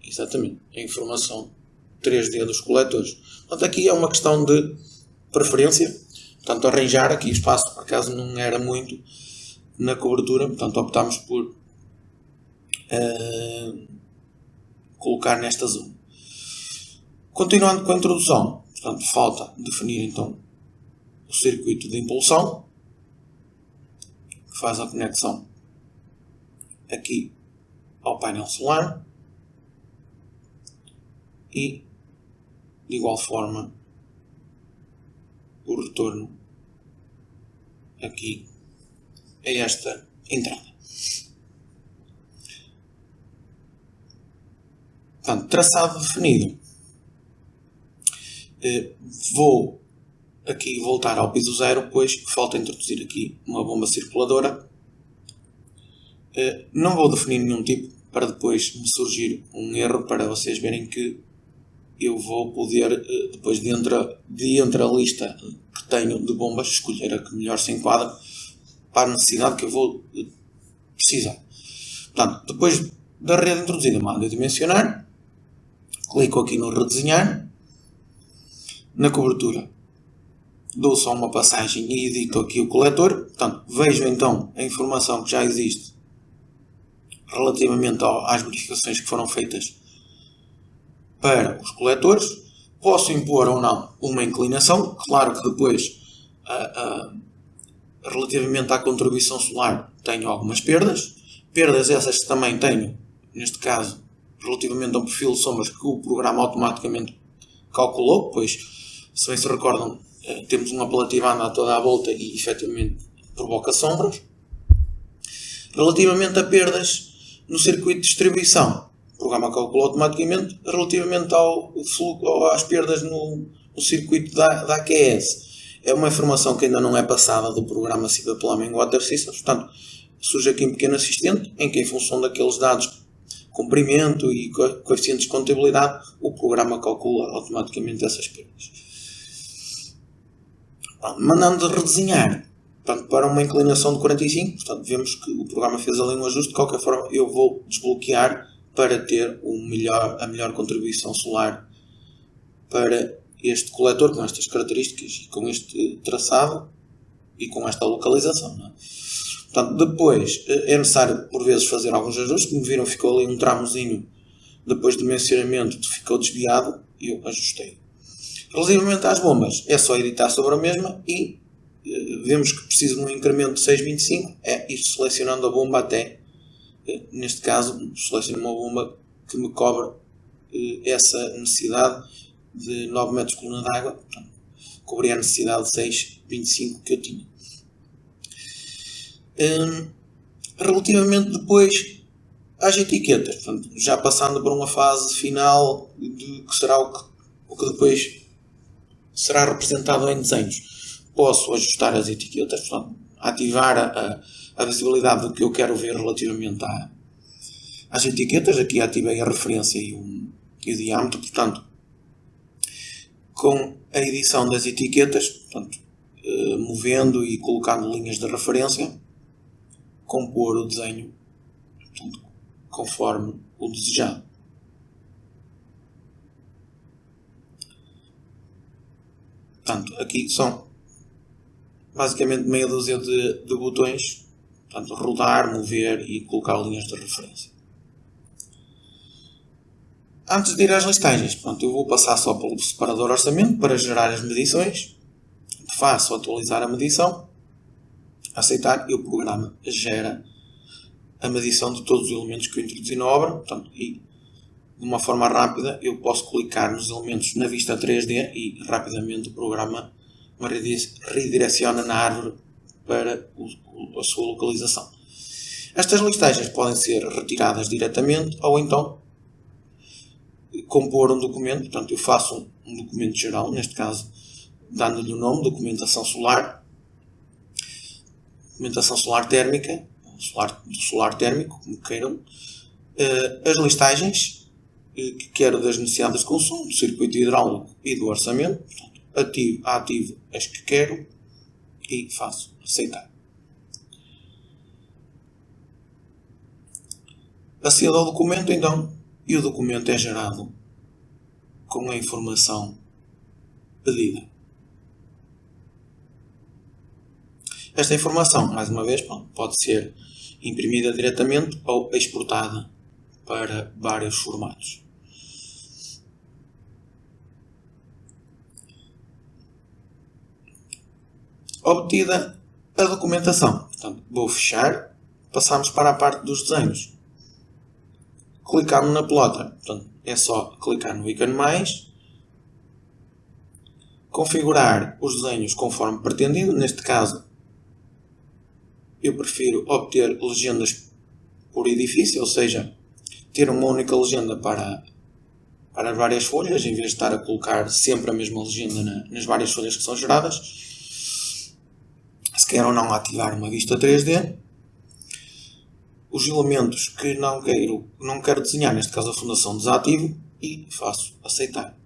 B: exatamente a informação 3D dos coletores. Portanto aqui é uma questão de preferência, portanto arranjar aqui espaço, por acaso não era muito na cobertura, portanto optámos por colocar nesta zona. Continuando com a introdução, portanto falta definir então o circuito de impulsão que faz a conexão aqui ao painel solar e de igual forma o retorno aqui a esta entrada. Portanto, traçado definido. Vou aqui voltar ao piso 0, pois falta introduzir aqui uma bomba circuladora. Não vou definir nenhum tipo para depois me surgir um erro, para vocês verem que eu vou poder, depois de entre a lista que tenho de bombas, escolher a que melhor se enquadra para a necessidade que eu vou precisar. Portanto, depois da rede introduzida, mando a dimensionar, clico aqui no redesenhar, na cobertura dou só uma passagem e edito aqui o coletor. Portanto, vejo então a informação que já existe relativamente às modificações que foram feitas para os coletores. Posso impor ou não uma inclinação. Claro que depois, relativamente à contribuição solar, tenho algumas perdas. Perdas essas que também tenho, neste caso, relativamente ao perfil de sombras que o programa automaticamente calculou, pois, se bem se recordam, temos um apelativo a andar toda à volta e efetivamente provoca sombras. Relativamente a perdas no circuito de distribuição, o programa calculou automaticamente. Relativamente às perdas no circuito da AQS, é uma informação que ainda não é passada do programa CIBA Plumbing Water Systems. Portanto, surge aqui um pequeno assistente em que, em função daqueles dados, comprimento e coeficientes de contabilidade, o programa calcula automaticamente essas perdas. Mandando redesenhar, portanto, para uma inclinação de 45, portanto, vemos que o programa fez ali um ajuste. De qualquer forma, eu vou desbloquear para ter a melhor contribuição solar para este coletor, com estas características e com este traçado e com esta localização. Não é? Portanto, depois é necessário por vezes fazer alguns ajustes. Como viram, ficou ali um tramozinho depois do mencionamento, ficou desviado e eu ajustei. Relativamente às bombas, é só editar sobre a mesma e vemos que preciso de um incremento de 6,25, é ir selecionando a bomba até, neste caso, seleciono uma bomba que me cobre essa necessidade de 9 metros de coluna d'água, cobrir a necessidade de 6,25 que eu tinha. Relativamente depois às etiquetas, portanto, já passando para uma fase final de que será o que depois será representado em desenhos, posso ajustar as etiquetas, portanto, ativar a visibilidade do que eu quero ver relativamente às etiquetas. Aqui ativei a referência e o diâmetro. Portanto, com a edição das etiquetas, portanto, movendo e colocando linhas de referência, compor o desenho tudo conforme o desejado. Portanto, aqui são basicamente meia dúzia de botões, portanto, rodar, mover e colocar linhas de referência. Antes de ir às listagens, portanto, eu vou passar só pelo separador orçamento para gerar as medições. Faço atualizar a medição, aceitar, e o programa gera a medição de todos os elementos que eu introduzi na obra. Portanto, e de uma forma rápida eu posso clicar nos elementos na vista 3D e rapidamente o programa me redireciona na árvore para a sua localização. Estas listagens podem ser retiradas diretamente ou então compor um documento. Portanto, eu faço um documento geral, neste caso dando-lhe o nome documentação solar térmica, solar térmico, como queiram, as listagens que quero das necessidades de consumo, do circuito hidráulico e do orçamento. Portanto, ativo as que quero e faço aceitar. Acedo ao documento então, e o documento é gerado com a informação pedida. Esta informação, mais uma vez, pode ser imprimida diretamente ou exportada para vários formatos. Obtida a documentação, portanto, vou fechar, passamos para a parte dos desenhos. Clicando na pelota, portanto, é só clicar no ícone mais, configurar os desenhos conforme pretendido. Neste caso, eu prefiro obter legendas por edifício, ou seja, ter uma única legenda para as várias folhas, em vez de estar a colocar sempre a mesma legenda nas várias folhas que são geradas. Se quer ou não ativar uma vista 3D. os elementos que não quero desenhar, neste caso a fundação, desativo e faço aceitar.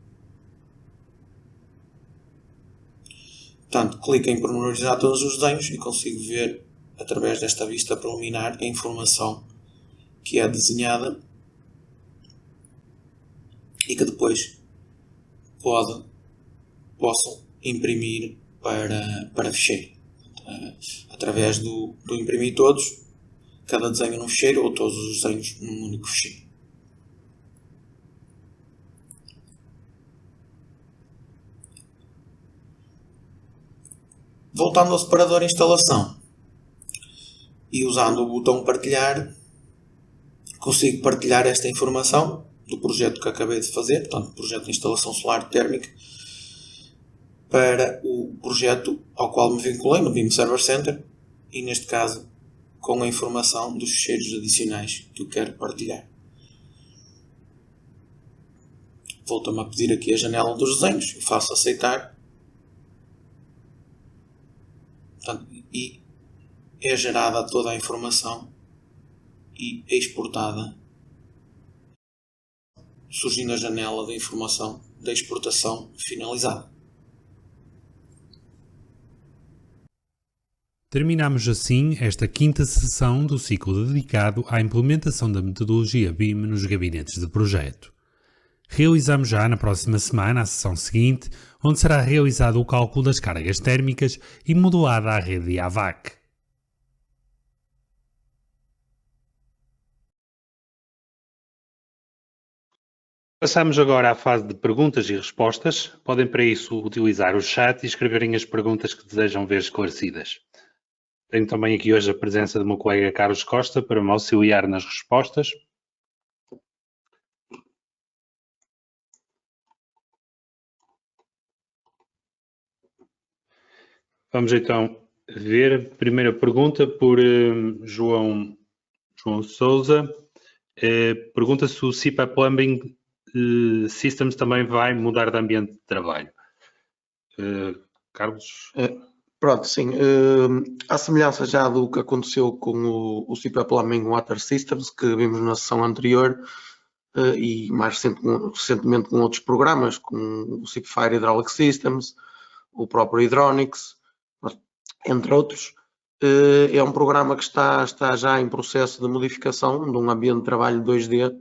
B: Portanto, clico em pormenorizar todos os desenhos e consigo ver, através desta vista preliminar, a informação que é desenhada e que depois posso imprimir para ficheiro. Através do imprimir todos, cada desenho num ficheiro ou todos os desenhos num único ficheiro. Voltando ao separador instalação e usando o botão partilhar, consigo partilhar esta informação do projeto que acabei de fazer, portanto, projeto de instalação solar térmica, para o projeto ao qual me vinculei no BIM Server Center e, neste caso, com a informação dos ficheiros adicionais que eu quero partilhar. Volta-me a pedir aqui a janela dos desenhos, eu faço aceitar. Portanto, e é gerada toda a informação e exportada, surgindo a janela da informação da exportação finalizada.
A: Terminamos assim esta quinta sessão do ciclo dedicado à implementação da metodologia BIM nos gabinetes de projeto. Realizamos já na próxima semana a sessão seguinte, onde será realizado o cálculo das cargas térmicas e modelada a rede AVAC. Passamos agora à fase de perguntas e respostas. Podem para isso utilizar o chat e escreverem as perguntas que desejam ver esclarecidas. Tenho também aqui hoje a presença do meu colega Carlos Costa para me auxiliar nas respostas. Vamos então ver a primeira pergunta por João Souza. Pergunta se o CIPA Plumbing Systems também vai mudar de ambiente de trabalho. Carlos?
C: Pronto, sim. À semelhança já do que aconteceu com o CIPA Plumbing Water Systems, que vimos na sessão anterior, e mais recentemente com outros programas, com o CIP Fire Hydraulic Systems, o próprio Hydronics, entre outros. É um programa que está já em processo de modificação de um ambiente de trabalho 2D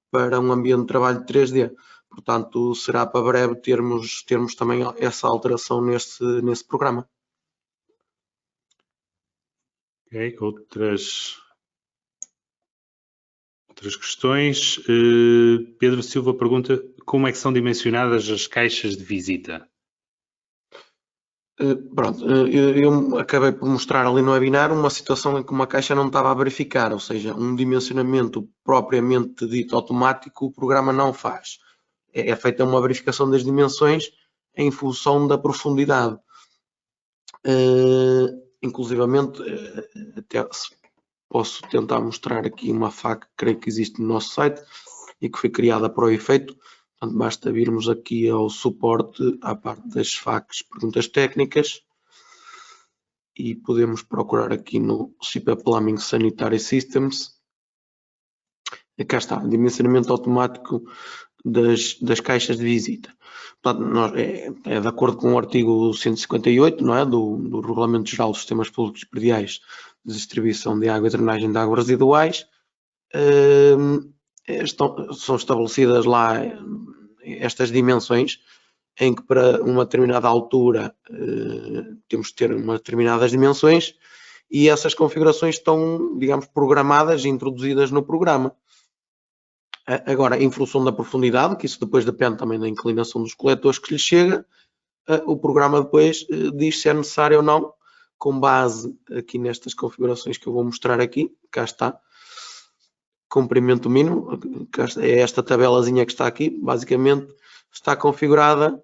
C: para um ambiente de trabalho 3D. Portanto, será para breve termos também essa alteração nesse programa.
A: Ok, outras questões. Pedro Silva pergunta como é que são dimensionadas as caixas de visita?
C: Pronto, eu acabei por mostrar ali no webinar uma situação em que uma caixa não estava a verificar, ou seja, um dimensionamento propriamente dito automático o programa não faz. É feita uma verificação das dimensões em função da profundidade. Inclusivamente, até posso tentar mostrar aqui uma faca que creio que existe no nosso site e que foi criada para o efeito. Portanto, basta virmos aqui ao suporte, à parte das facas, perguntas técnicas, e podemos procurar aqui no CIPA Plumbing Sanitary Systems. E cá está, dimensionamento automático das caixas de visita. Portanto, é de acordo com o artigo 158, não é, do Regulamento Geral dos Sistemas Públicos Prediais de Distribuição de Água e Drenagem de Águas Residuais. São estabelecidas lá estas dimensões em que para uma determinada altura temos que ter umas determinadas dimensões e essas configurações estão, digamos, programadas e introduzidas no programa. Agora, em função da profundidade, que isso depois depende também da inclinação dos coletores que lhe chega, o programa depois diz se é necessário ou não, com base aqui nestas configurações que eu vou mostrar aqui. Cá está. Comprimento mínimo, é esta tabelazinha que está aqui, basicamente está configurada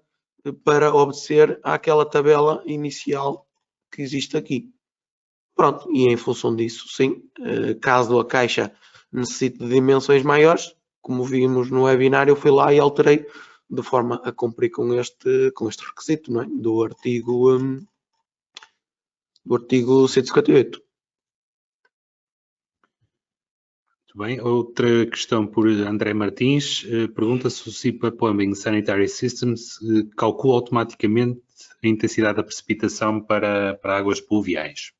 C: para obedecer àquela tabela inicial que existe aqui. Pronto, e em função disso, sim, caso a caixa necessite de dimensões maiores, como vimos no webinar, eu fui lá e alterei de forma a cumprir com este requisito, não é? do artigo 158.
A: Muito bem. Outra questão por André Martins. Pergunta se o SIPA Plumbing Sanitary Systems calcula automaticamente a intensidade da precipitação para águas pluviais.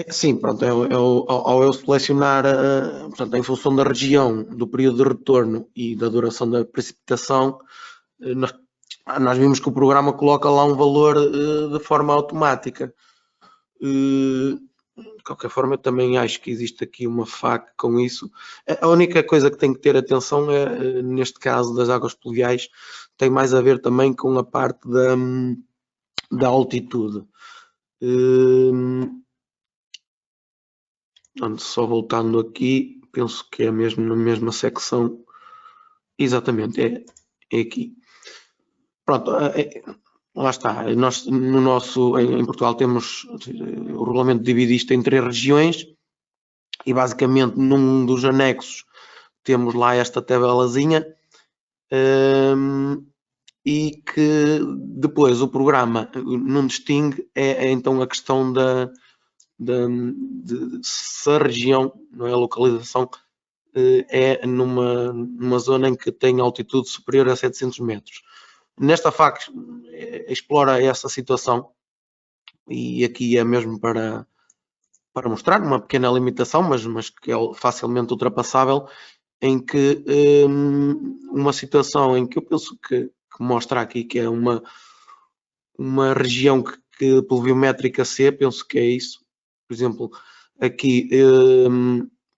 C: Sim, pronto, ao eu selecionar, portanto, em função da região, do período de retorno e da duração da precipitação, nós vimos que o programa coloca lá um valor de forma automática. De qualquer forma, eu também acho que existe aqui uma FAQ com isso. A única coisa que tem que ter atenção é, neste caso das águas pluviais, tem mais a ver também com a parte da altitude. Só voltando aqui, penso que é mesmo na mesma secção. Exatamente, é aqui. Pronto, lá está. Nós, em Portugal, temos o regulamento divide isto em 3 regiões e basicamente num dos anexos temos lá esta tabelazinha e que depois o programa não distingue então a questão de se a região, não é, a localização é numa zona em que tem altitude superior a 700 metros. Nesta FAQ explora essa situação e aqui é mesmo para mostrar uma pequena limitação, mas que é facilmente ultrapassável, em que uma situação em que eu penso que mostra aqui que é uma região que pluviométrica C, penso que é isso. Por exemplo, aqui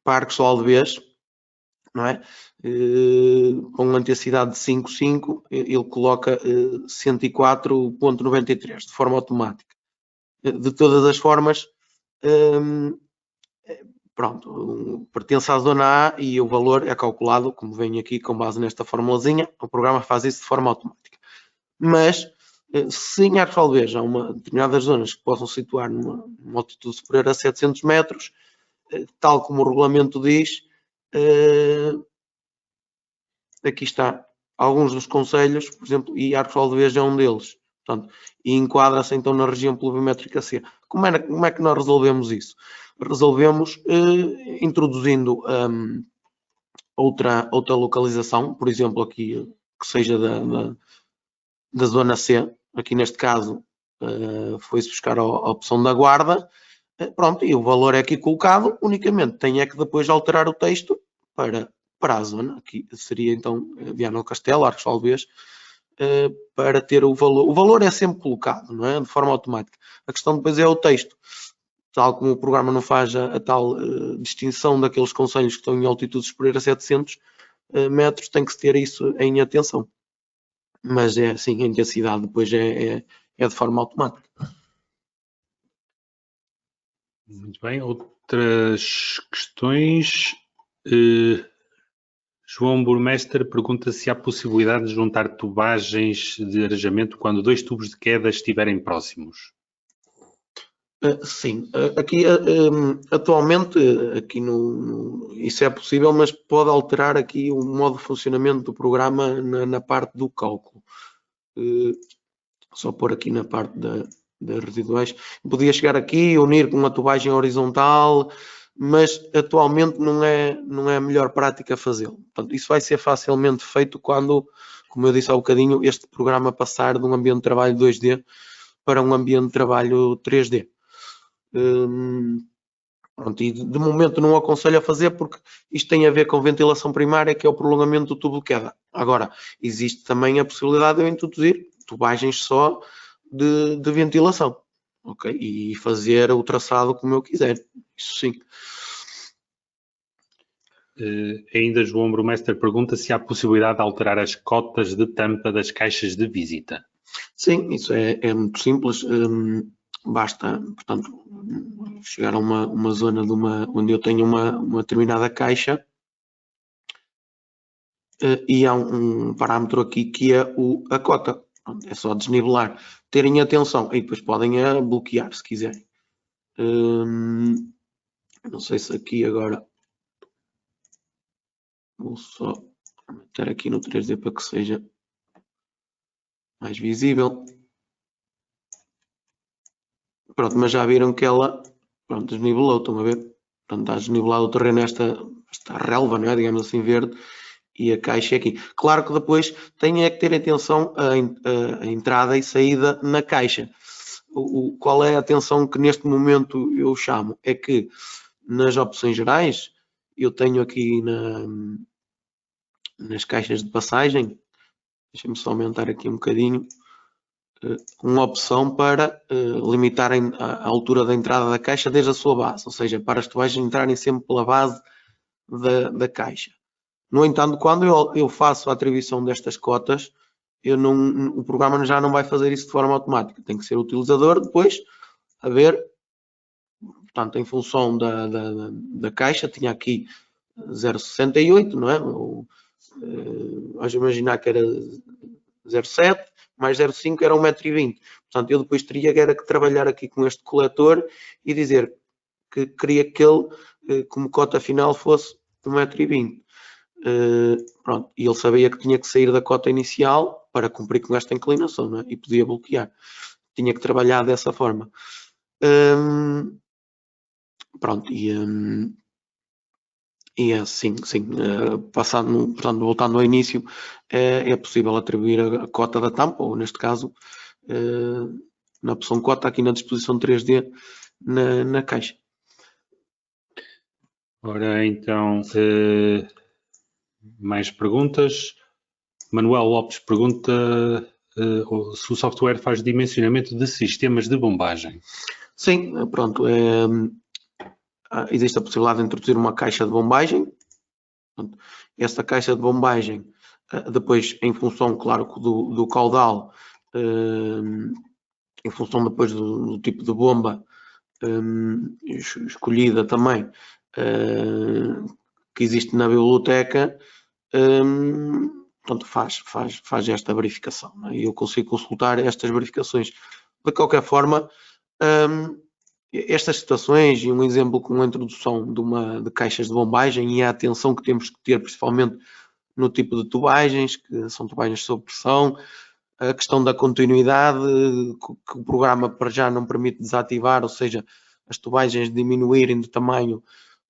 C: Parque Sol de Vez, não é? Com uma intensidade de 5,5, ele coloca 104,93 de forma automática. De todas as formas, pronto, pertence à zona A e o valor é calculado, como vem aqui com base nesta formulazinha, o programa faz isso de forma automática. Mas, se em Arfolveja há determinadas zonas que possam situar numa altitude superior a 700 metros, tal como o regulamento diz, aqui está alguns dos concelhos, por exemplo, e Arfolveja é um deles. Portanto, e enquadra-se então na região pluviométrica C. Como é que nós resolvemos isso? Resolvemos introduzindo outra localização, por exemplo, aqui que seja da zona C. Aqui neste caso foi-se buscar a opção da Guarda. Pronto, e o valor é aqui colocado, unicamente tem é que depois alterar o texto para a zona, aqui seria então Viana do Castelo, Arcos de Alvés, para ter o valor. O valor é sempre colocado, não é? De forma automática. A questão depois é o texto. Tal como o programa não faz a tal distinção daqueles concelhos que estão em altitude superior a 700 metros, tem que se ter isso em atenção. Mas é assim, a intensidade depois é de forma automática.
A: Muito bem. Outras questões. João Burmester pergunta se há possibilidade de juntar tubagens de arejamento quando 2 tubos de queda estiverem próximos.
C: Sim, aqui atualmente aqui isso é possível, mas pode alterar aqui o modo de funcionamento do programa na parte do cálculo. Só pôr aqui na parte das residuais. Podia chegar aqui e unir com uma tubagem horizontal, mas atualmente não é a melhor prática fazê-lo. Portanto, isso vai ser facilmente feito quando, como eu disse há um bocadinho, este programa passar de um ambiente de trabalho 2D para um ambiente de trabalho 3D. Pronto, e de momento não aconselho a fazer porque isto tem a ver com ventilação primária, que é o prolongamento do tubo de queda. Agora, existe também a possibilidade de eu introduzir tubagens só de ventilação, ok? E fazer o traçado como eu quiser, isso sim.
A: Ainda João Brumester pergunta se há possibilidade de alterar as cotas de tampa das caixas de visita.
C: Sim, isso é muito simples. Basta, portanto, chegar a uma zona onde eu tenho uma determinada caixa e há um parâmetro aqui que é a cota. É só desnivelar. Terem atenção e depois podem bloquear se quiserem. Não sei se aqui agora vou só meter aqui no 3D para que seja mais visível. Pronto, mas já viram que ela desnivelou, estão a ver? portanto está desnivelado o terreno, esta relva, não é? Digamos assim, verde, e a caixa é aqui. Claro que depois tem é que ter atenção a entrada e saída na caixa. Qual é a atenção que neste momento eu chamo? É que nas opções gerais eu tenho aqui nas caixas de passagem, deixa-me só aumentar aqui um bocadinho, uma opção para limitar a altura da entrada da caixa desde a sua base, ou seja, para as tubagens entrarem sempre pela base da caixa. No entanto, quando eu faço a atribuição destas cotas, o programa já não vai fazer isso de forma automática. Tem que ser o utilizador depois a ver, portanto, em função da caixa, tinha aqui 0,68, não é? Vamos imaginar que era 0,7 mais 0,5 era 1,20 m. Portanto, eu depois teria que trabalhar aqui com este coletor e dizer que queria que ele, como cota final, fosse 1,20 m. Pronto, e ele sabia que tinha que sair da cota inicial para cumprir com esta inclinação, não é? E podia bloquear. Tinha que trabalhar dessa forma. Pronto, e assim, sim, portanto, voltando ao início, é possível atribuir a cota da tampa, ou neste caso, na opção cota, aqui na disposição 3D, na caixa.
A: Ora, então, mais perguntas. Manuel Lopes pergunta se o software faz dimensionamento de sistemas de bombagem.
C: Sim, pronto. Existe a possibilidade de introduzir uma caixa de bombagem. Portanto, esta caixa de bombagem, depois, em função, claro, do caudal, em função depois do tipo de bomba escolhida também, que existe na biblioteca, portanto, faz esta verificação, né? E eu consigo consultar estas verificações. De qualquer forma, estas situações, e um exemplo com a introdução de caixas de bombagem e a atenção que temos que ter, principalmente no tipo de tubagens, que são tubagens sob pressão, a questão da continuidade, que o programa para já não permite desativar, ou seja, as tubagens diminuírem de tamanho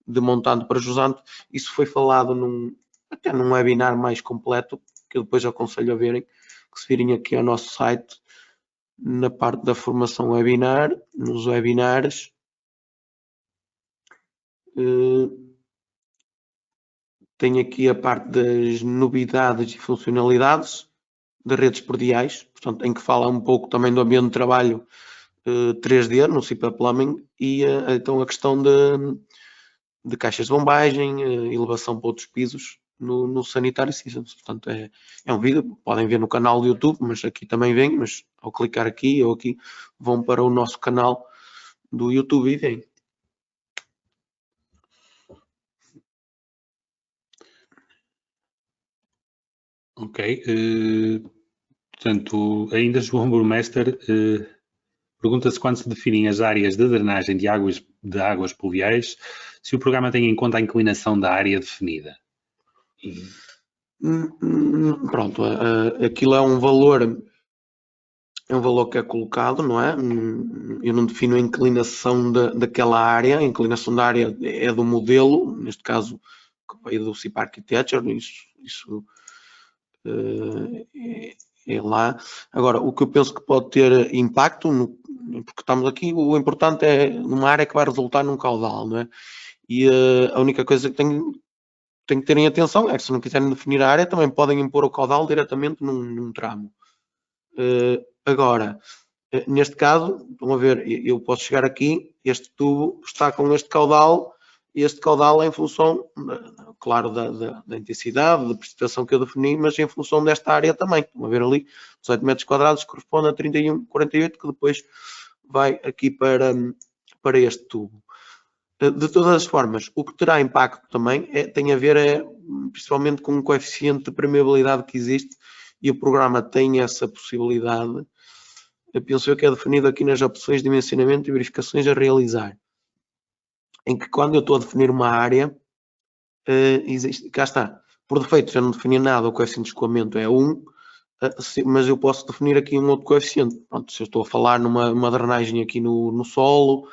C: de montante para jusante. Isso foi falado até num webinar mais completo, que eu depois aconselho a verem, que se virem aqui ao nosso site, na parte da formação webinar, nos webinars, tem aqui a parte das novidades e funcionalidades de redes prediais, portanto, em que fala um pouco também do ambiente de trabalho 3D no CIPA Plumbing e então a questão de caixas de bombagem, elevação para outros pisos no Sanitary Systems. Portanto, é um vídeo, podem ver no canal do YouTube, mas aqui também vem, mas ao clicar aqui ou aqui vão para o nosso canal do YouTube e vêm.
A: Ok. Portanto, ainda João Burmester pergunta-se quando se definem as áreas de drenagem de águas pluviais, se o programa tem em conta a inclinação da área definida.
C: Pronto, aquilo é um valor que é colocado, não é? Eu não defino a inclinação daquela área, a inclinação da área é do modelo, neste caso que veio do CIPA Architecture, isso é lá. Agora, o que eu penso que pode ter impacto, porque estamos aqui, o importante é numa área que vai resultar num caudal, não é? E a única coisa que tem que terem atenção é que se não quiserem definir a área, também podem impor o caudal diretamente num tramo. Agora, neste caso, estão a ver, eu posso chegar aqui, este tubo está com este caudal, e este caudal é em função, claro, da intensidade, da precipitação que eu defini, mas em função desta área também. Estão a ver ali, 18 metros quadrados corresponde a 31,48, que depois vai aqui para este tubo. De todas as formas, o que terá impacto também tem a ver principalmente com o coeficiente de permeabilidade que existe, e o programa tem essa possibilidade. Eu penso que é definido aqui nas opções de dimensionamento e verificações a realizar, em que quando eu estou a definir uma área, existe, cá está, por defeito já não definir nada, o coeficiente de escoamento é 1, mas eu posso definir aqui um outro coeficiente. Pronto, se eu estou a falar numa drenagem aqui no solo,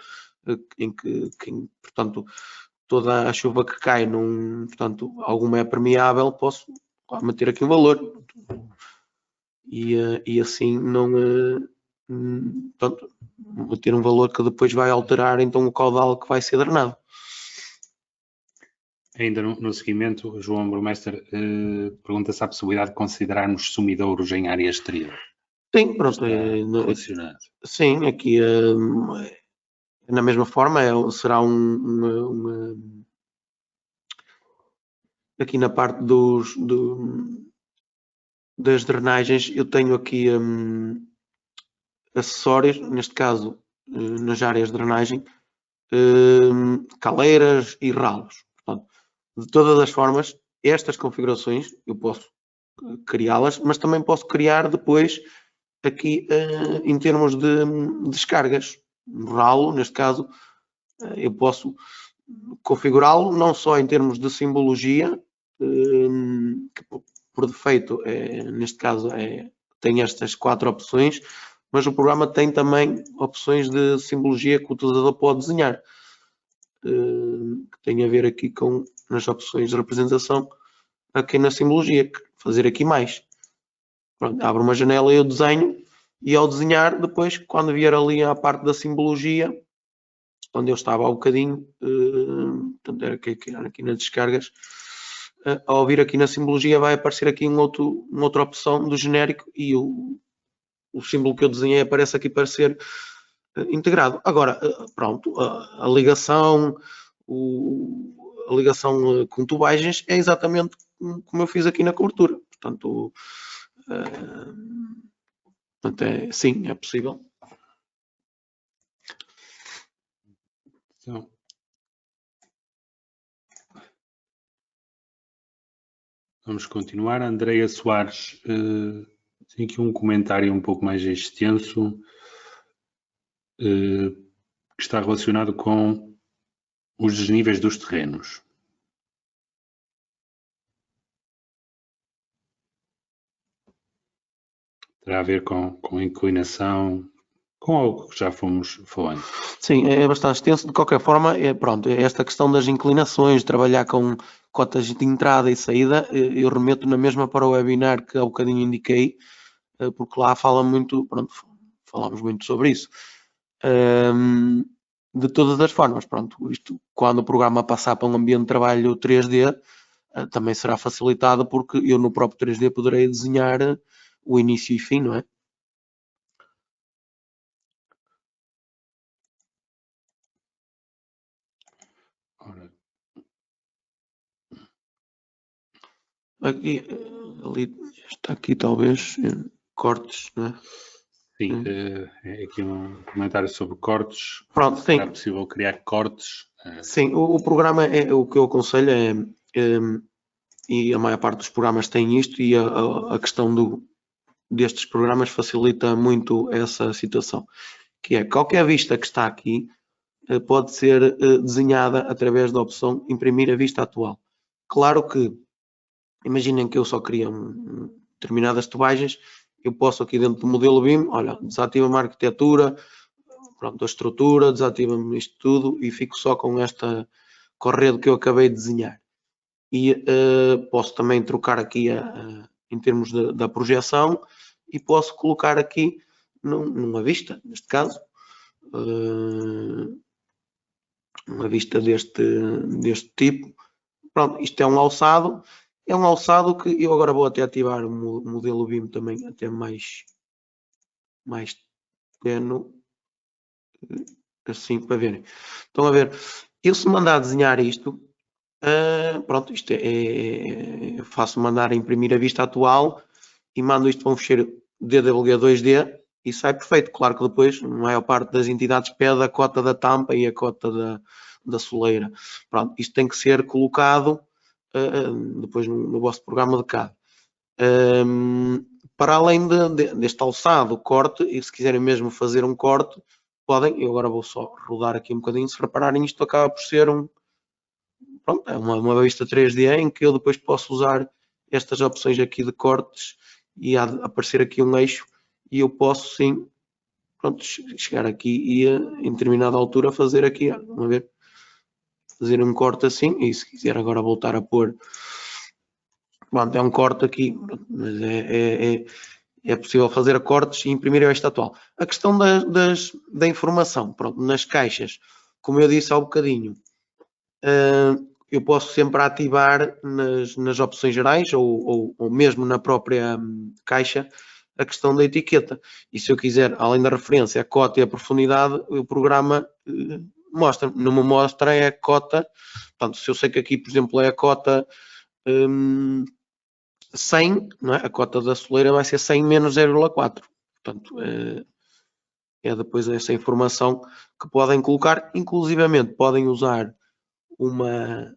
C: em que, portanto, toda a chuva que cai, portanto, alguma é permeável, posso meter aqui um valor. E assim não, portanto, meter um valor que depois vai alterar então o caudal que vai ser drenado.
A: Ainda no seguimento, João Burmester pergunta se há possibilidade de considerarmos sumidouros em área exterior.
C: Sim, pronto.
A: Relacionado.
C: Sim, aqui na mesma forma será aqui na parte das drenagens, eu tenho aqui acessórios, neste caso nas áreas de drenagem, caleiras e ralos. Portanto, de todas as formas, estas configurações eu posso criá-las, mas também posso criar depois aqui em termos de descargas. No ralo, neste caso, eu posso configurá-lo não só em termos de simbologia, que por defeito, neste caso, tem estas 4 opções, mas o programa tem também opções de simbologia que o utilizador pode desenhar, que tem a ver aqui com nas opções de representação, aqui na simbologia, fazer aqui mais. Pronto, abro uma janela e eu desenho, e ao desenhar, depois, quando vier ali à parte da simbologia, onde eu estava há um bocadinho, portanto, era aqui nas descargas, ao vir aqui na simbologia vai aparecer aqui uma outra opção do genérico e o símbolo que eu desenhei aparece aqui para ser integrado. Agora, pronto, a ligação com tubagens é exatamente como eu fiz aqui na cobertura. Portanto, sim, é possível.
A: Então, vamos continuar. Andreia Soares tem aqui um comentário um pouco mais extenso que está relacionado com os desníveis dos terrenos. Terá a ver com inclinação, com algo que já fomos falando.
C: Sim, é bastante extenso. De qualquer forma, pronto, esta questão das inclinações, trabalhar com cotas de entrada e saída, eu remeto na mesma para o webinar que há bocadinho indiquei, porque lá fala muito, pronto, falamos muito sobre isso. De todas as formas, pronto, isto quando o programa passar para um ambiente de trabalho 3D, também será facilitado porque eu no próprio 3D poderei desenhar o início e fim, não é?
A: Ora.
C: Aqui, ali, está aqui talvez cortes, não é?
A: Sim, é aqui um comentário sobre cortes.
C: Pronto, sim.
A: É possível criar cortes?
C: Sim, o programa o que eu aconselho e a maior parte dos programas tem isto, e a questão destes programas facilita muito essa situação, que é qualquer vista que está aqui pode ser desenhada através da opção imprimir a vista atual. Claro que, imaginem que eu só queria determinadas tubagens, eu posso aqui dentro do modelo BIM, olha, desativa-me a arquitetura, pronto, a estrutura, desativa-me isto tudo e fico só com esta correde que eu acabei de desenhar. E posso também trocar aqui em termos da projeção e posso colocar aqui numa vista, neste caso, uma vista deste tipo. Pronto, isto é um alçado que eu agora vou até ativar o modelo BIM também até mais pequeno, assim para verem. Estão a ver, eu se mandar desenhar isto, pronto, isto faço mandar imprimir a vista atual e mando isto para um ficheiro DWG 2D e sai perfeito. Claro que depois a maior parte das entidades pede a cota da tampa e a cota da soleira. Pronto, isto tem que ser colocado depois no vosso programa de CAD. Para além deste alçado, corte, e se quiserem mesmo fazer um corte, podem. Eu agora vou só rodar aqui um bocadinho. Se repararem, isto acaba por ser pronto, é uma vista 3D em que eu depois posso usar estas opções aqui de cortes e há de aparecer aqui um eixo e eu posso sim, pronto, chegar aqui e em determinada altura fazer aqui, vamos ver, fazer um corte assim, e se quiser agora voltar a pôr, pronto, é um corte aqui, mas é possível fazer cortes e imprimir esta atual. A questão da informação, pronto, nas caixas, como eu disse há um bocadinho, eu posso sempre ativar nas opções gerais ou mesmo na própria caixa a questão da etiqueta. E se eu quiser, além da referência, a cota e a profundidade, o programa mostra. Não me mostra é a cota. Portanto, se eu sei que aqui, por exemplo, é a cota 100, não é? A cota da soleira vai ser 100 menos 0,4. Portanto, é depois essa informação que podem colocar. Inclusivamente, podem usar uma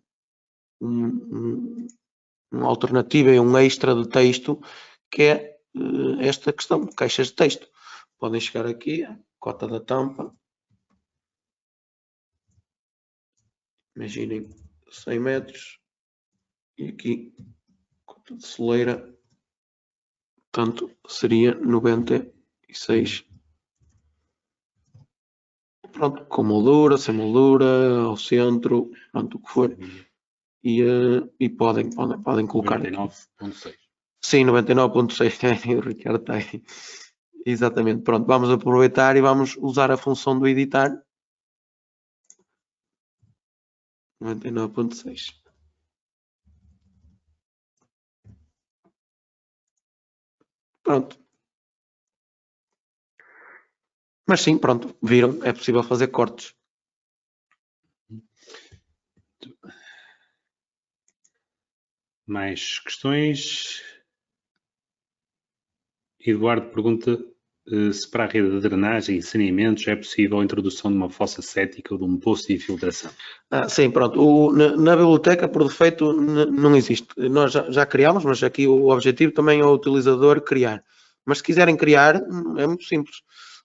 C: alternativa e um extra de texto que é esta questão, caixas de texto. Podem chegar aqui, a cota da tampa. Imaginem 100 metros e aqui cota de soleira, portanto seria 96. Pronto, com moldura, sem moldura, ao centro, pronto, o que for. E podem colocar
A: 99.6.
C: Sim, 99.6. O Ricardo está aí. Exatamente. Pronto, vamos aproveitar e vamos usar a função do editar. 99.6. Pronto. Mas sim, pronto, viram, é possível fazer cortes.
A: Mais questões? Eduardo pergunta se para a rede de drenagem e saneamentos é possível a introdução de uma fossa cética ou de um poço de infiltração.
C: Sim, pronto. Na biblioteca, por defeito, não existe. Nós já criámos, mas aqui o objetivo também é o utilizador criar. Mas se quiserem criar, é muito simples.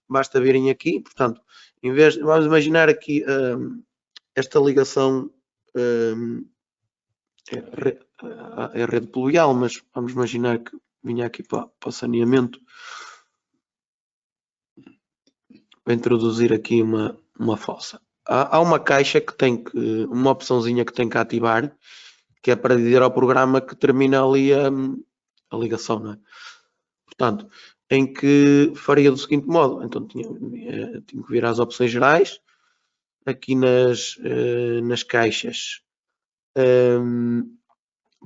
C: Basta virem aqui, portanto, em vez, vamos imaginar aqui esta ligação é rede pluvial, mas vamos imaginar que vinha aqui para o saneamento. Vou introduzir aqui uma fossa. Há uma caixa que tem uma opçãozinha que tem que ativar, que é para dizer ao programa que termina ali a ligação, não é? Portanto, em que faria do seguinte modo, então tinha que vir às opções gerais, aqui nas caixas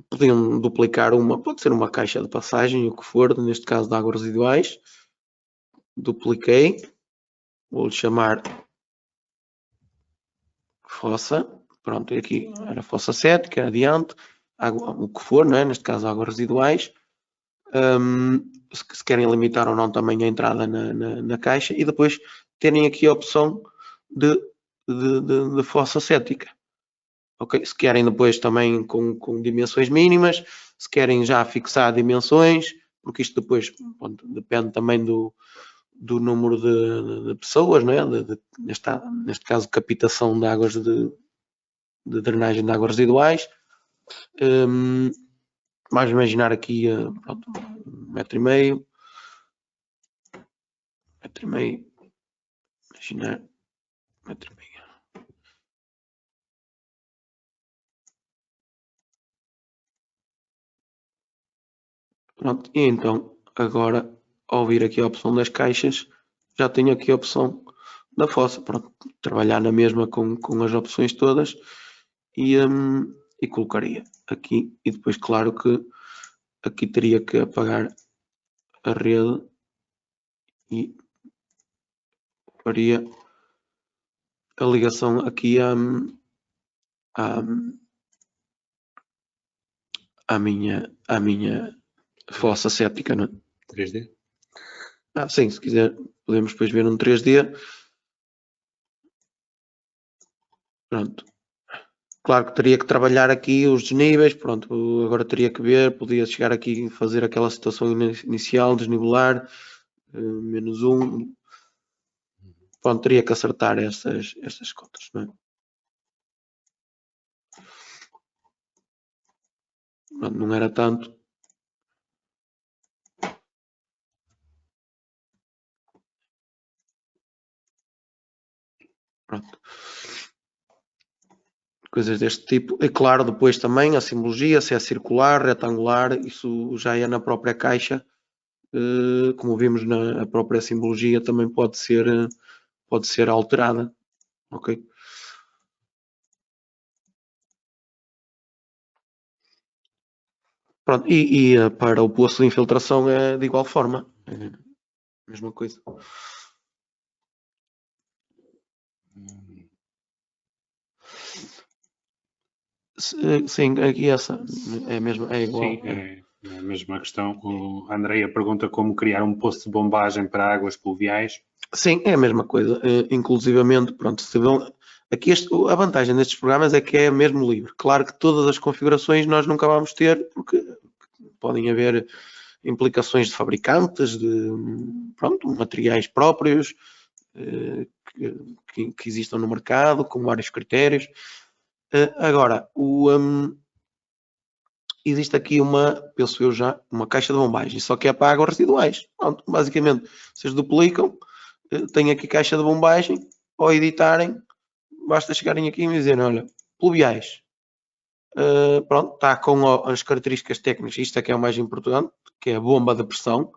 C: podiam duplicar pode ser uma caixa de passagem, o que for, neste caso de águas residuais, dupliquei, vou-lhe chamar fossa, pronto, e aqui era fossa cética, adiante, o que for, não é? Neste caso águas residuais, se querem limitar ou não também a entrada na caixa, e depois terem aqui a opção de fossa cética. Okay? Se querem depois também com dimensões mínimas, se querem já fixar dimensões, porque isto depois depende também do número de pessoas, não é? Neste caso, captação de águas de drenagem de águas residuais. Vamos imaginar aqui pronto, 1,5 m. Imaginar 1,5 m. Pronto, e então agora ao vir aqui a opção das caixas, já tenho aqui a opção da fossa. Pronto, trabalhar na mesma com as opções todas e colocaria aqui. E depois, claro que aqui teria que apagar a rede e faria a ligação aqui à minha fossa séptica, não é?
A: 3D?
C: Sim, se quiser podemos depois ver um 3D. Pronto. Claro que teria que trabalhar aqui os desníveis, pronto, agora teria que ver, podia chegar aqui e fazer aquela situação inicial, desnivelar, -1. Pronto, teria que acertar estas contas, não é? Pronto, não era tanto. Pronto. coisas deste tipo. E claro, depois também a simbologia, se é circular, retangular, isso já é na própria caixa. Como vimos na própria simbologia, também pode ser alterada. Ok? Pronto, e para o poço de infiltração é de igual forma. É a mesma coisa. Sim, aqui essa é mesmo, é igual.
A: Sim, é a mesma questão. A Andreia pergunta como criar um poço de bombagem para águas pluviais.
C: Sim, é a mesma coisa. Inclusivamente, pronto, aqui a vantagem destes programas é que é mesmo livre. Claro que todas as configurações nós nunca vamos ter, porque podem haver implicações de fabricantes, de materiais próprios que existam no mercado, com vários critérios. Agora, existe aqui penso eu já, uma caixa de bombagem, só que é para águas residuais. Pronto, basicamente, vocês duplicam, têm aqui caixa de bombagem, ao editarem, basta chegarem aqui e me dizerem, olha, pluviais. Pronto, está com as características técnicas, isto é que é o mais importante, que é a bomba de pressão,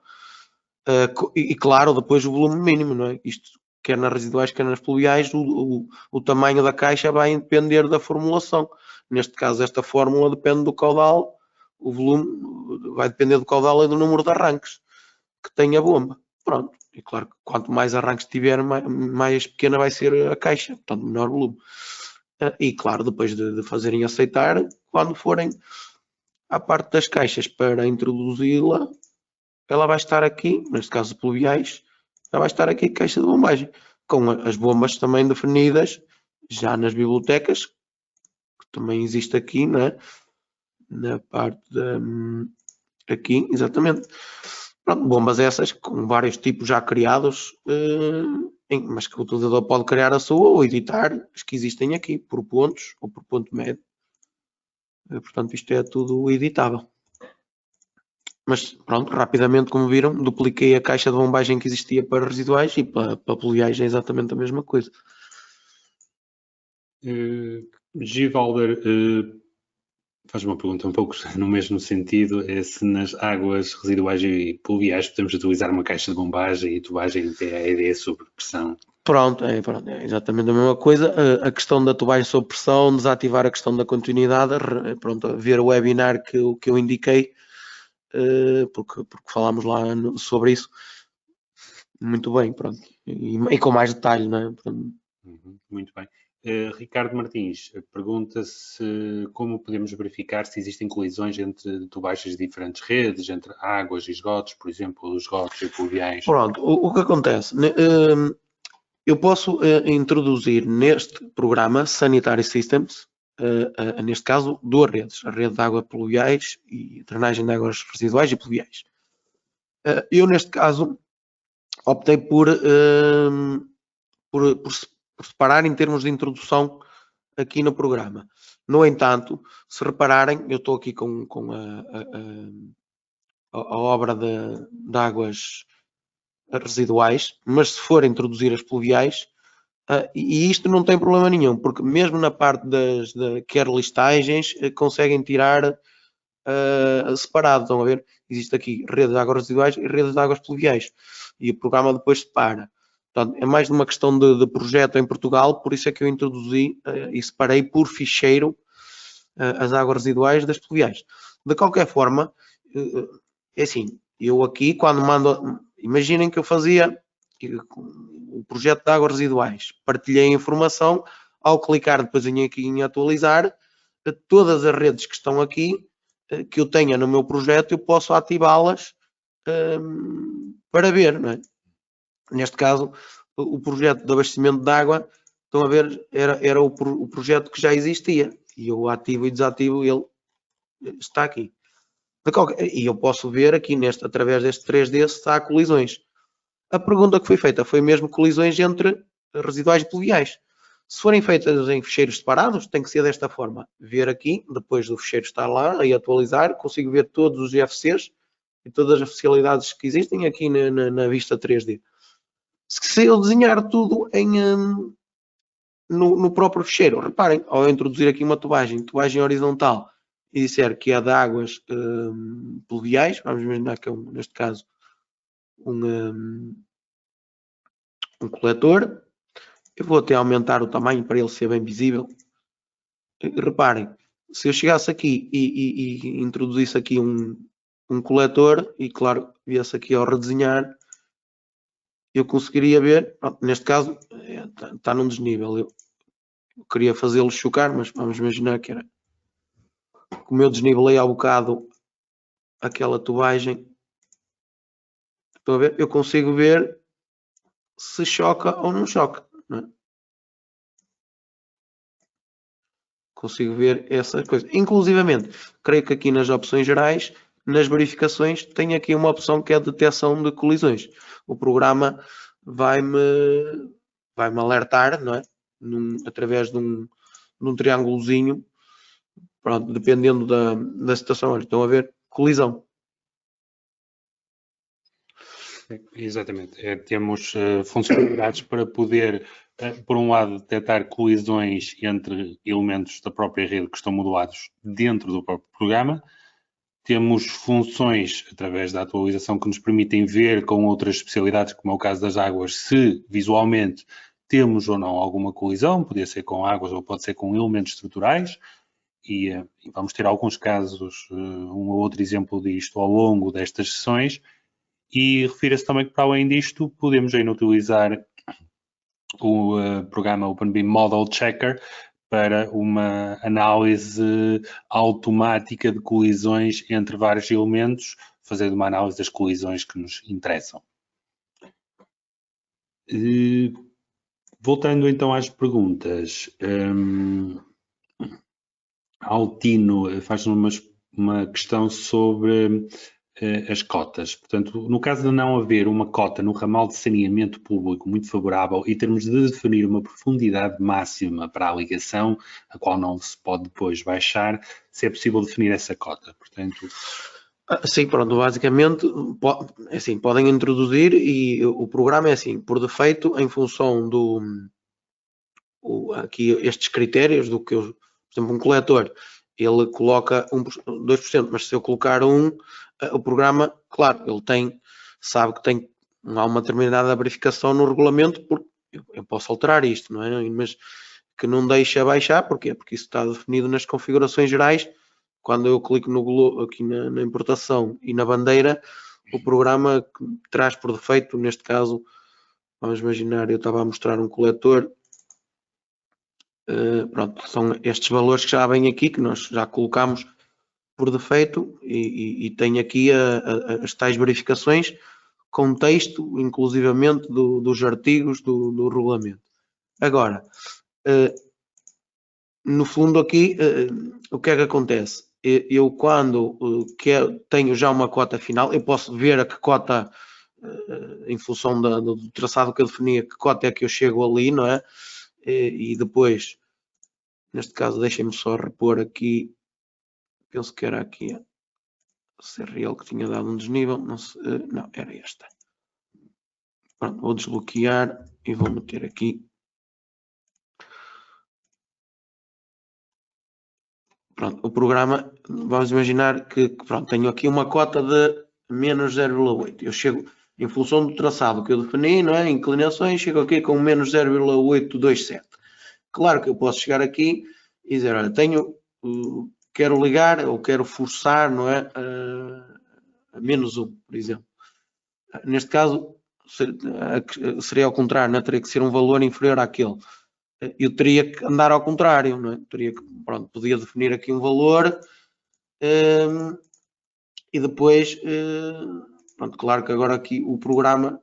C: e claro, depois o volume mínimo, não é? Isto, quer nas residuais, quer nas pluviais, o tamanho da caixa vai depender da formulação. Neste caso, esta fórmula depende do caudal, o volume vai depender do caudal e do número de arranques que tem a bomba. Pronto, e claro que quanto mais arranques tiver, mais pequena vai ser a caixa, portanto, menor volume. E claro, depois de fazerem aceitar, quando forem à parte das caixas para introduzi-la, ela vai estar aqui, neste caso pluviais, ela vai estar aqui caixa de bombagem, com as bombas também definidas já nas bibliotecas, que também existe aqui, não é? Na parte aqui, exatamente. Pronto, bombas essas com vários tipos já criados, mas que o utilizador pode criar a sua ou editar as que existem aqui, por pontos ou por ponto médio. Portanto, isto é tudo editável. Mas pronto, rapidamente, como viram, dupliquei a caixa de bombagem que existia para residuais e para pluviais é exatamente a mesma coisa.
A: Givalder faz uma pergunta um pouco no mesmo sentido, é se nas águas residuais e pluviais podemos utilizar uma caixa de bombagem e tubagem TAED sob pressão.
C: Pronto, é exatamente a mesma coisa. A questão da tubagem sob pressão, desativar a questão da continuidade, pronto, ver o webinar que eu indiquei, porque falámos lá sobre isso. Muito bem, pronto. E com mais detalhe, não é?
A: Muito bem. Ricardo Martins pergunta-se como podemos verificar se existem colisões entre tubagens de diferentes redes, entre águas e esgotos, por exemplo, esgotos e pluviais.
C: Pronto, o que acontece? Eu posso introduzir neste programa Sanitary Systems, neste caso, duas redes, a rede de água pluviais e drenagem de águas residuais e pluviais. Eu, neste caso, optei por separar em termos de introdução aqui no programa. No entanto, se repararem, eu estou aqui com a obra de águas residuais, mas se for introduzir as pluviais, e isto não tem problema nenhum, porque mesmo na parte quer listagens, conseguem tirar separado, estão a ver? Existe aqui rede de águas residuais e rede de águas pluviais, e o programa depois separa. Portanto, é mais de uma questão de projeto em Portugal, por isso é que eu introduzi e separei por ficheiro as águas residuais das pluviais. De qualquer forma, é assim, eu aqui quando mando, imaginem que eu fazia o projeto de águas residuais, partilhei a informação, ao clicar depois aqui em atualizar, todas as redes que estão aqui, que eu tenha no meu projeto, eu posso ativá-las para ver, não é? Neste caso, o projeto de abastecimento de água, estão a ver, era o projeto que já existia. E eu ativo e desativo, ele está aqui. E eu posso ver aqui, através deste 3D, se há colisões. A pergunta que foi feita foi mesmo colisões entre residuais e pluviais. Se forem feitas em ficheiros separados, tem que ser desta forma. Ver aqui, depois do ficheiro estar lá e atualizar, consigo ver todos os GFCs e todas as facilidades que existem aqui na vista 3D. Se eu desenhar tudo no próprio ficheiro. Reparem, ao introduzir aqui uma tubagem horizontal e disser que é de águas pluviais, vamos imaginar que é, neste caso, um coletor. Eu vou até aumentar o tamanho para ele ser bem visível. Reparem, se eu chegasse aqui e introduzisse aqui um coletor, e claro, viesse aqui ao redesenhar, eu conseguiria ver, neste caso está num desnível. Eu queria fazê-lo chocar, mas vamos imaginar que era como eu desnivelei há bocado aquela tubagem. Estão a ver? Eu consigo ver se choca ou não choca. Não é? Consigo ver essa coisa. Inclusivamente, creio que aqui nas opções gerais, nas verificações, tem aqui uma opção que é a detecção de colisões. O programa vai-me alertar, não é? Através de um triângulozinho, pronto, dependendo da situação. Olha, estão a ver? Colisão.
A: Exatamente. Temos funcionalidades para poder, por um lado, detectar colisões entre elementos da própria rede que estão modulados dentro do próprio programa. Temos funções, através da atualização, que nos permitem ver com outras especialidades, como é o caso das águas, se visualmente temos ou não alguma colisão, podia ser com águas ou pode ser com elementos estruturais. E vamos ter alguns casos, um ou outro exemplo disto ao longo destas sessões. E refira-se também que, para além disto, podemos ainda utilizar o programa OpenBeam Model Checker para uma análise automática de colisões entre vários elementos, fazendo uma análise das colisões que nos interessam. Voltando então às perguntas, Altino faz-nos uma questão sobre as cotas. Portanto, no caso de não haver uma cota no ramal de saneamento público muito favorável e termos de definir uma profundidade máxima para a ligação, a qual não se pode depois baixar, se é possível definir essa cota. Portanto,
C: sim, pronto, basicamente assim, podem introduzir e o programa é assim, por defeito, em função aqui estes critérios do que eu, por exemplo, um coletor, ele coloca 2%, mas se eu colocar o programa, claro, ele sabe que há uma determinada verificação no regulamento, porque eu posso alterar isto, não é? Mas que não deixa baixar, porquê? Porque isso está definido nas configurações gerais. Quando eu clico aqui na importação e na bandeira, o programa traz por defeito, neste caso, vamos imaginar, eu estava a mostrar um coletor, pronto, são estes valores que já vêm aqui, que nós já colocamos por defeito e tem aqui as tais verificações com texto, inclusivamente dos artigos do regulamento. Agora, no fundo aqui, o que é que acontece? Eu quando tenho já uma cota final, eu posso ver a que cota, em função do traçado que eu definia, que cota é que eu chego ali, não é? E depois, neste caso, deixem-me só repor aqui, penso que era aqui a CRL que tinha dado um desnível, não, era esta. Pronto, vou desbloquear e vou meter aqui. Pronto, o programa, vamos imaginar que pronto, tenho aqui uma cota de menos 0,8. Eu chego, em função do traçado que eu defini, não é? Inclinações, chego aqui com menos 0,827. Claro que eu posso chegar aqui e dizer, olha, quero ligar ou quero forçar, não é? A menos 1, por exemplo. Neste caso, seria ao contrário, não é? Teria que ser um valor inferior àquele. Eu teria que andar ao contrário, não é? Podia definir aqui um valor e depois, pronto, claro que agora aqui o programa,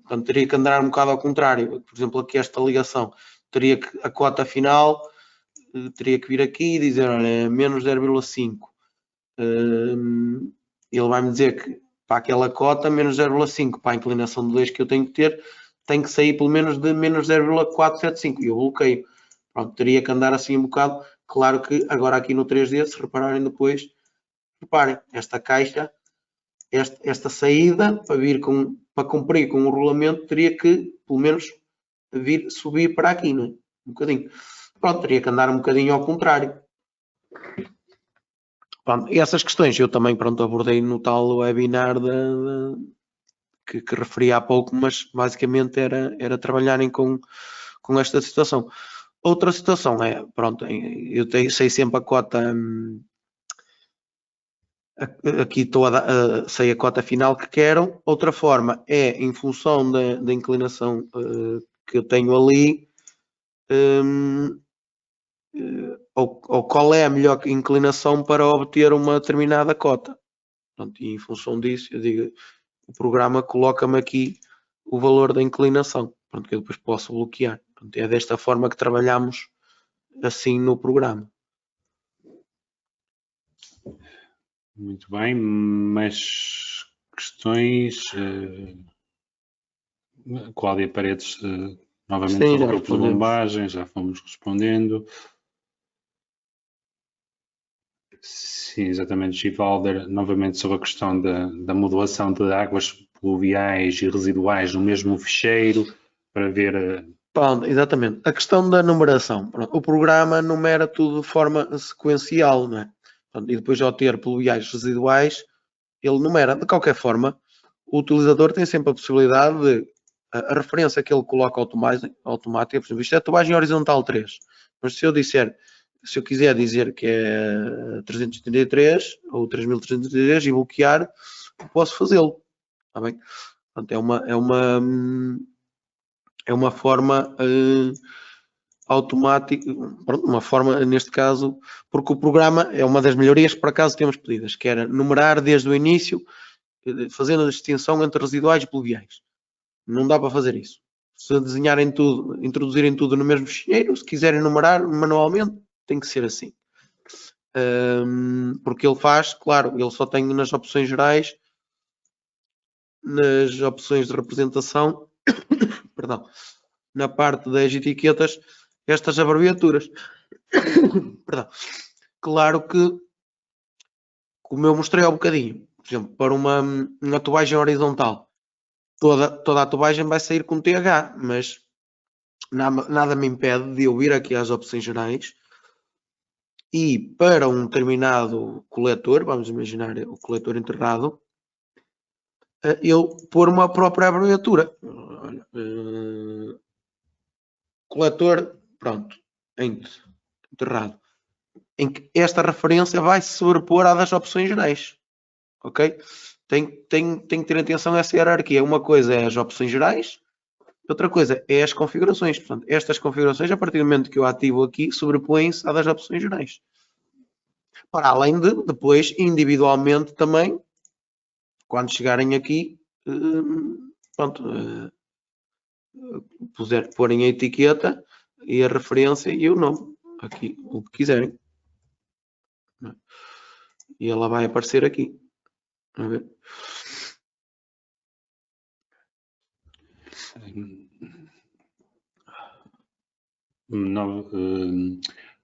C: portanto, teria que andar um bocado ao contrário. Por exemplo, aqui esta ligação, a cota final teria que vir aqui e dizer, olha, menos 0,5. Ele vai-me dizer que para aquela cota, menos 0,5, para a inclinação de 2 que eu tenho que ter, tem que sair pelo menos de menos 0,475 e eu bloqueio. Pronto, teria que andar assim um bocado. Claro que agora aqui no 3D, se repararem depois, reparem, esta caixa, esta saída para cumprir com o regulamento, teria que pelo menos subir para aqui, não é? Um bocadinho. Pronto, teria que andar um bocadinho ao contrário. Pronto, e essas questões eu também, pronto, abordei no tal webinar que referi há pouco, mas basicamente era trabalharem com esta situação. Outra situação é, pronto, eu sei sempre a cota, aqui sei a cota final que quero. Outra forma é, em função da inclinação que eu tenho ali, ou qual é a melhor inclinação para obter uma determinada cota. Pronto, e em função disso, eu digo, o programa coloca-me aqui o valor da inclinação, pronto, que eu depois posso bloquear. Pronto, é desta forma que trabalhamos assim no programa.
A: Muito bem, mas questões, Cláudia Paredes, novamente
C: Sim,
A: sobre
C: já
A: grupos de
C: respondemos.
A: bombagem, já fomos respondendo. Sim, exatamente, Givalder, novamente sobre a questão da modulação de águas pluviais e residuais no mesmo ficheiro, para ver...
C: Pronto, exatamente. A questão da numeração. Pronto, o programa numera tudo de forma sequencial, não é? Pronto, e depois ao ter pluviais residuais, ele numera. De qualquer forma, o utilizador tem sempre a possibilidade de a referência que ele coloca automática, por exemplo, isto é a tubagem horizontal 3, mas se eu quiser dizer que é 333 ou 3333 e bloquear, posso fazê-lo, está bem? Portanto, é uma forma automática, uma forma neste caso, porque o programa é uma das melhorias que por acaso temos pedidas, que era numerar desde o início, fazendo a distinção entre residuais e pluviais. Não dá para fazer isso. Se desenharem tudo, introduzirem tudo no mesmo ficheiro, se quiserem numerar manualmente, tem que ser assim. Porque ele faz, claro, ele só tem nas opções gerais, nas opções de representação, perdão, na parte das etiquetas, estas abreviaturas. Perdão. Claro que, como eu mostrei há um bocadinho, por exemplo, para uma tubagem horizontal, toda a tubagem vai sair com TH, mas nada me impede de eu vir aqui às opções gerais e para um determinado coletor, vamos imaginar o coletor enterrado, eu pôr uma própria abreviatura. Coletor, pronto, enterrado. Em que esta referência vai se sobrepor à das opções gerais. Ok? Tem que ter atenção a essa hierarquia. Uma coisa é as opções gerais, outra coisa é as configurações. Portanto, estas configurações, a partir do momento que eu ativo aqui, sobrepõem-se à das opções gerais. Para além de, depois, individualmente também, quando chegarem aqui, pronto, porem a etiqueta e a referência e o nome. Aqui, o que quiserem. E ela vai aparecer aqui. A ver.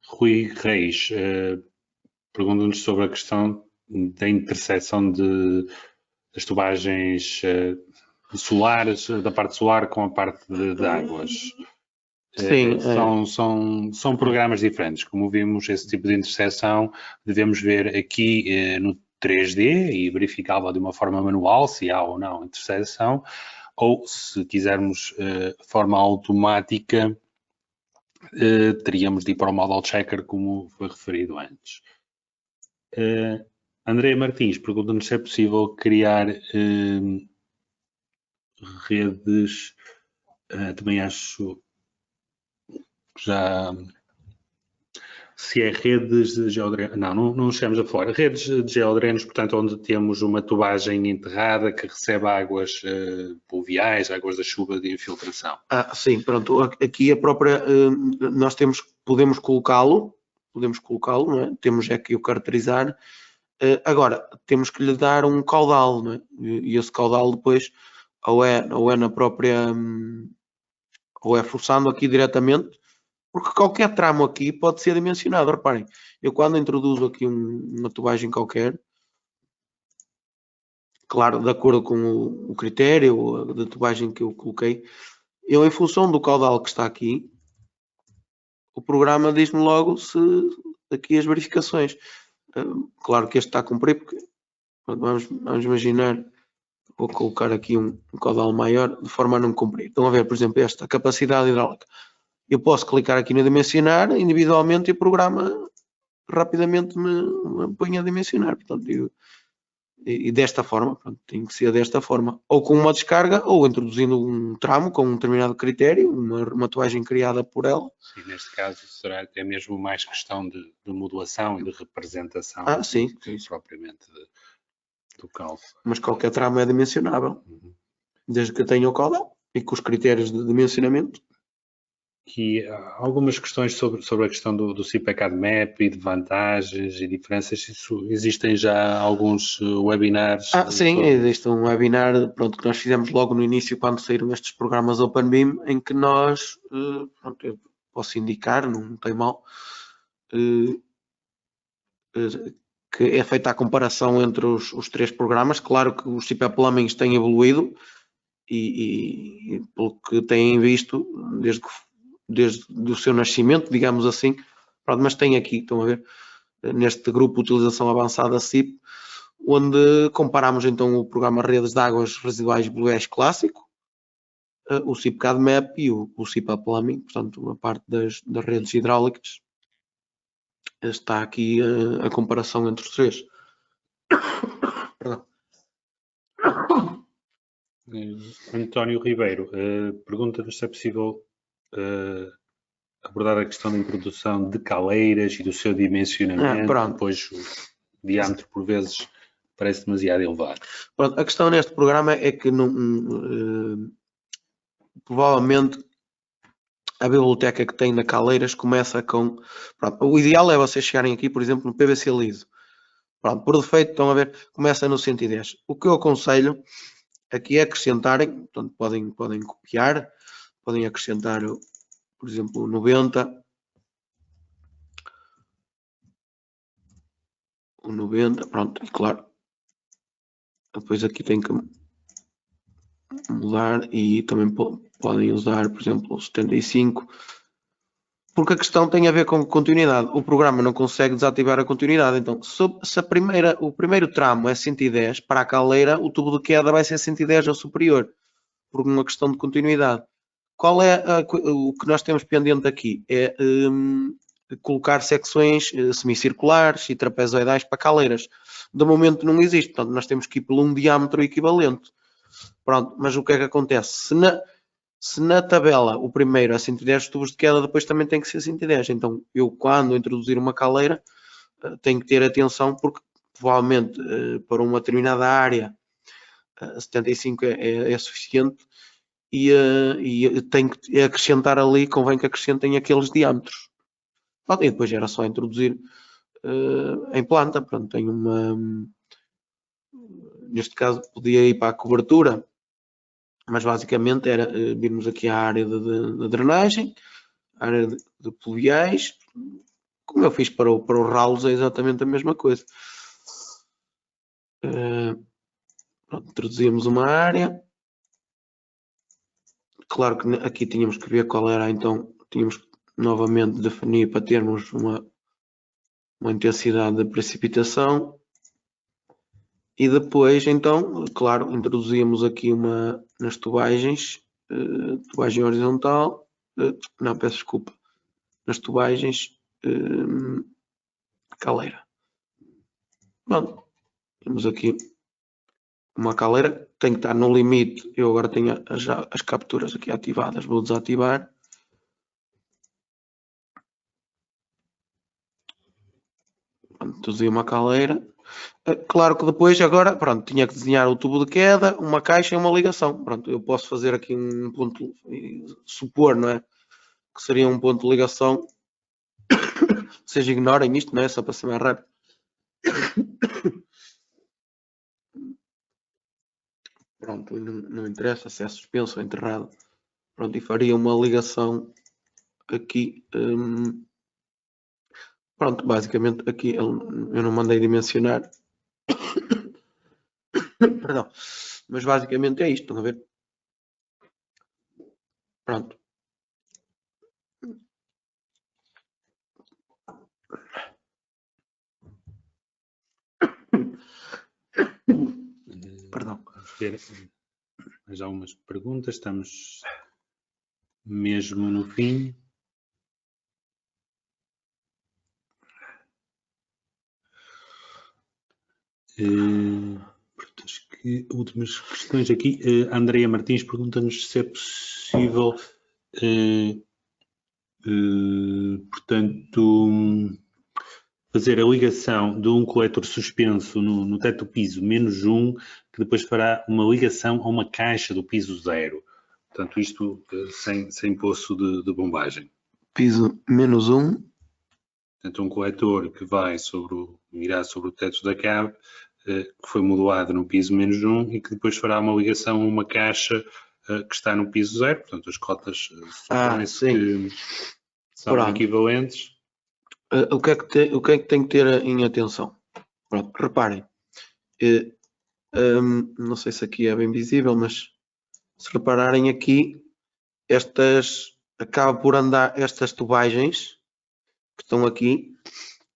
A: Rui Reis pergunta-nos sobre a questão da interseção das tubagens solares, da parte solar com a parte de águas.
C: Sim,
A: são programas diferentes. Como vimos, esse tipo de interseção devemos ver aqui no 3D e verificá-la de uma forma manual, se há ou não interseção, ou se quisermos forma automática, teríamos de ir para o model checker, como foi referido antes. André Martins pergunta-nos se é possível criar redes, também acho já, se é redes de geodrenos, não chegamos a falar, redes de geodrenos, portanto, onde temos uma tubagem enterrada que recebe águas pluviais, águas da chuva de infiltração.
C: Sim, pronto, aqui a própria, nós podemos colocá-lo, não é? Temos é que o caracterizar. Agora, temos que lhe dar um caudal, não é? E esse caudal depois, ou é na própria, ou é forçando aqui diretamente, porque qualquer tramo aqui pode ser dimensionado. Reparem, eu quando introduzo aqui uma tubagem qualquer, claro, de acordo com o critério da tubagem que eu coloquei, Eu, em função do caudal que está aqui, o programa diz-me logo se aqui as verificações. Claro que este está a cumprir, porque vamos imaginar, vou colocar aqui um caudal maior de forma a não cumprir. Estão a ver, por exemplo, esta capacidade hidráulica. Eu posso clicar aqui no dimensionar individualmente e o programa rapidamente me põe a dimensionar. Portanto, e desta forma, pronto, tem que ser desta forma, ou com uma descarga, ou introduzindo um tramo com um determinado critério, uma tubagem criada por ela.
A: Sim, neste caso será até mesmo mais questão de modulação e de representação
C: sim.
A: propriamente do cálculo.
C: Mas qualquer tramo é dimensionável, desde que tenha o caudal e com os critérios de dimensionamento.
A: Aqui algumas questões sobre a questão do CIPACAD Map e de vantagens e diferenças. Existem já alguns webinars?
C: Sim, existe um webinar, pronto, que nós fizemos logo no início, quando saíram estes programas OpenBIM, em que nós, pronto, eu posso indicar, não tem mal, que é feita a comparação entre os 3 programas. Claro que os CIPA Plumbings têm evoluído e pelo que têm visto desde o seu nascimento, digamos assim, pronto, mas tem aqui, estão a ver, neste grupo de utilização avançada CIP, onde comparamos então o programa Redes de Águas Residuais Blues clássico, o CIPCAD Map e o CIPA Plumbing, portanto a parte das redes hidráulicas. Está aqui a comparação entre os 3. Perdão.
A: António Ribeiro pergunta-nos se é possível abordar a questão da introdução de caleiras e do seu dimensionamento, pois o diâmetro por vezes parece demasiado elevado.
C: Pronto, a questão neste programa é que provavelmente a biblioteca que tem na Caleiras começa com... Pronto, o ideal é vocês chegarem aqui, por exemplo, no PVC liso. Pronto, por defeito, estão a ver, começa no 110. O que eu aconselho aqui é acrescentarem, portanto, podem copiar, podem acrescentar, por exemplo, 90. O 90, pronto, e claro. Depois aqui tem que mudar e também podem usar, por exemplo, o 75. Porque a questão tem a ver com continuidade. O programa não consegue desativar a continuidade. Então, se o primeiro tramo é 110, para a caleira, o tubo de queda vai ser 110 ou superior, por uma questão de continuidade. Qual é o que nós temos pendente aqui? É colocar secções semicirculares e trapezoidais para caleiras. De momento não existe, portanto, nós temos que ir por um diâmetro equivalente. Pronto, mas o que é que acontece? Se na tabela o primeiro é 110 tubos de queda, depois também tem que ser 110. Então, eu quando introduzir uma caleira, tenho que ter atenção, porque provavelmente para uma determinada área 75 é suficiente e tenho que acrescentar ali, convém que acrescentem aqueles diâmetros. E depois era só introduzir em planta. Pronto, tenho neste caso podia ir para a cobertura, mas basicamente era virmos aqui à área de drenagem, a área de pluviais, como eu fiz para os ralos, é exatamente a mesma coisa. Pronto, introduzimos uma área. Claro que aqui tínhamos que ver qual era, então tínhamos que novamente definir para termos uma intensidade de precipitação. E depois, então, claro, introduzimos aqui nas tubagens, tubagem horizontal, não, peço desculpa, nas tubagens caleira. Bom, temos aqui uma caleira, tem que estar no limite. Eu agora tenho já as capturas aqui ativadas, vou desativar. Introduzi uma caleira. Claro que depois, agora, pronto, tinha que desenhar o tubo de queda, uma caixa e uma ligação. Pronto, eu posso fazer aqui um ponto, supor, não é? Que seria um ponto de ligação. Vocês ignorem isto, não é? Só para ser mais rápido. Pronto, não interessa se é suspenso ou enterrado. Pronto, e faria uma ligação aqui. Pronto, basicamente aqui eu não mandei dimensionar. Perdão. Mas basicamente é isto, estão a ver? Pronto. Perdão.
A: Vamos ver mais algumas perguntas. Estamos mesmo no fim. Pronto, acho que últimas questões aqui. A Andreia Martins pergunta-nos se é possível, portanto, fazer a ligação de um coletor suspenso no teto do piso -1, que depois fará uma ligação a uma caixa do piso 0. Portanto, isto sem poço de bombagem.
C: Piso -1.
A: Portanto, um coletor que irá sobre o teto da cave, que foi modulado no piso -1 e que depois fará uma ligação a uma caixa que está no piso 0. Portanto, as cotas supõe-se que são equivalentes.
C: O que é que tem que ter em atenção? Pronto, reparem. Não sei se aqui é bem visível, mas se repararem aqui, acaba por andar estas tubagens que estão aqui,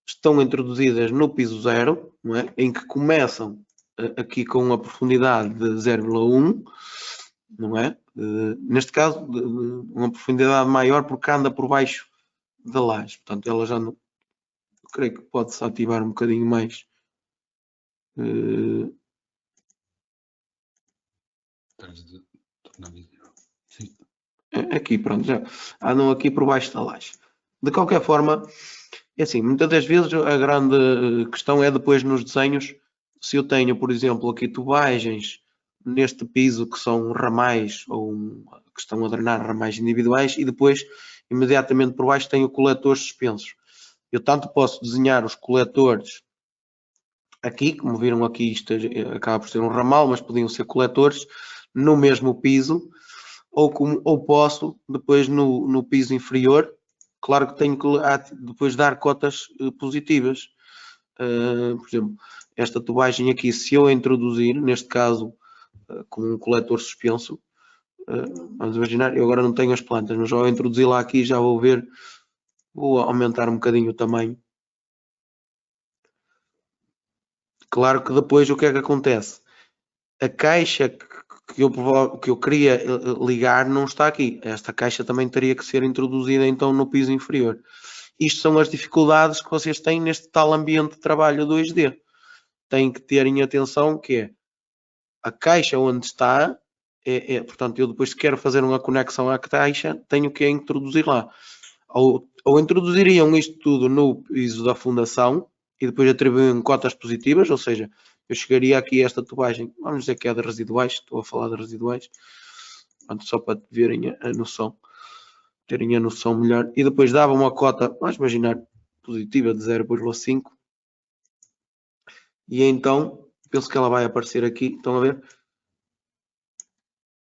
C: estão introduzidas no piso 0, não é? Em que começam aqui com uma profundidade de 0,1, não é? Neste caso, uma profundidade maior porque anda por baixo da laje. Portanto, ela já não... Eu creio que pode-se ativar um bocadinho mais.
A: Sim.
C: Aqui, pronto, já andam aqui por baixo da laje. De qualquer forma, é assim, muitas das vezes a grande questão é depois nos desenhos, se eu tenho, por exemplo, aqui tubagens neste piso que são ramais ou que estão a drenar ramais individuais e depois imediatamente por baixo tenho coletores suspensos. Eu tanto posso desenhar os coletores aqui, como viram aqui, isto acaba por ser um ramal, mas podiam ser coletores no mesmo piso, ou posso depois no piso inferior. Claro que tenho que depois dar cotas positivas. Por exemplo, esta tubagem aqui, se eu a introduzir, neste caso com um coletor suspenso, vamos imaginar, eu agora não tenho as plantas, mas ao introduzir lá aqui já vou ver, vou aumentar um bocadinho o tamanho. Claro que depois o que é que acontece? A caixa que eu queria ligar não está aqui. Esta caixa também teria que ser introduzida então no piso inferior. Isto são as dificuldades que vocês têm neste tal ambiente de trabalho 2D. Têm que ter em atenção que é a caixa onde está, portanto, eu depois quero fazer uma conexão à caixa, tenho que introduzir lá. Ou introduziriam isto tudo no piso da fundação e depois atribuem cotas positivas, ou seja, eu chegaria aqui a esta tubagem, vamos dizer que é de residuais, estou a falar de residuais, portanto, só para verem a noção, terem a noção melhor, e depois dava uma cota, vamos imaginar, positiva de 0,5, e então, penso que ela vai aparecer aqui, estão a ver?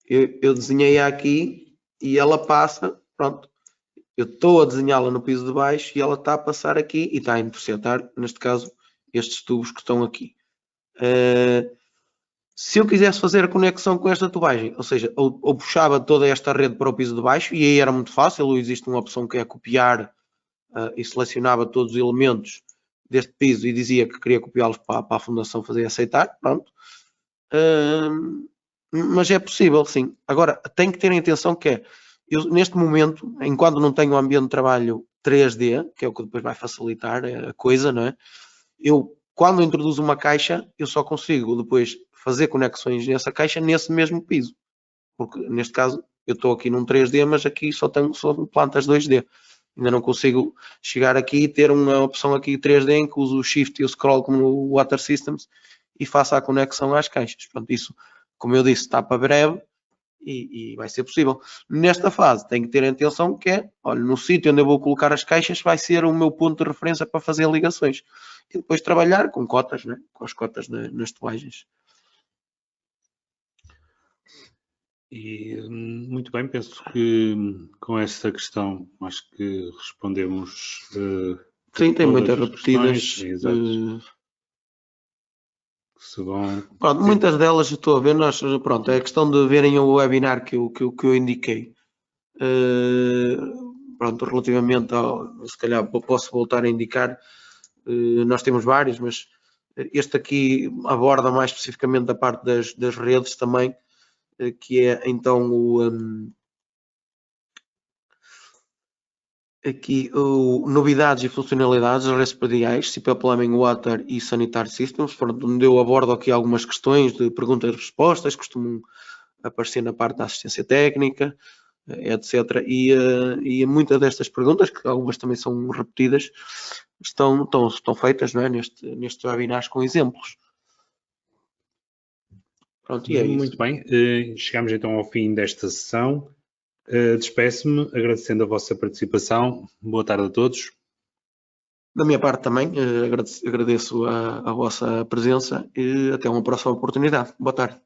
C: Eu desenhei aqui e ela passa, pronto, eu estou a desenhá-la no piso de baixo e ela está a passar aqui e está a interceptar, neste caso, estes tubos que estão aqui. Se eu quisesse fazer a conexão com esta tubagem, ou seja, ou puxava toda esta rede para o piso de baixo, e aí era muito fácil, existe uma opção que é copiar e selecionava todos os elementos deste piso e dizia que queria copiá-los para a fundação fazer aceitar, pronto. Mas é possível, sim. Agora, tem que ter em atenção que é, eu, neste momento, enquanto não tenho um ambiente de trabalho 3D, que é o que depois vai facilitar a coisa, não é? Eu, quando introduzo uma caixa, eu só consigo depois fazer conexões nessa caixa nesse mesmo piso. Porque, neste caso, eu estou aqui num 3D, mas aqui só tenho plantas 2D. Ainda não consigo chegar aqui e ter uma opção aqui 3D em que uso o Shift e o Scroll como no Water Systems e faça a conexão às caixas. Pronto, isso, como eu disse, está para breve e vai ser possível. Nesta fase, tenho que ter a atenção que é, olha, no sítio onde eu vou colocar as caixas vai ser o meu ponto de referência para fazer ligações. E depois trabalhar com cotas, né? Com as cotas nas tubagens.
A: E muito bem, penso que com esta questão acho que respondemos.
C: Sim, tem muitas repetidas. Pronto, muitas delas estou a ver, pronto, é questão de verem o webinar que eu indiquei. Pronto, relativamente ao, se calhar posso voltar a indicar, nós temos vários, mas este aqui aborda mais especificamente a parte das redes também, que é então novidades e funcionalidades residuais, CP Plumbing, Water e Sanitary Systems, onde eu abordo aqui algumas questões de perguntas e respostas, costumam aparecer na parte da assistência técnica, etc. E muitas destas perguntas, que algumas também são repetidas, estão feitas, não é, nestes webinars com exemplos. Pronto, e é
A: Muito
C: isso.
A: bem, chegamos então ao fim desta sessão. Despeço-me agradecendo a vossa participação. Boa tarde a todos.
C: Da minha parte também, agradeço a vossa presença e até uma próxima oportunidade. Boa tarde.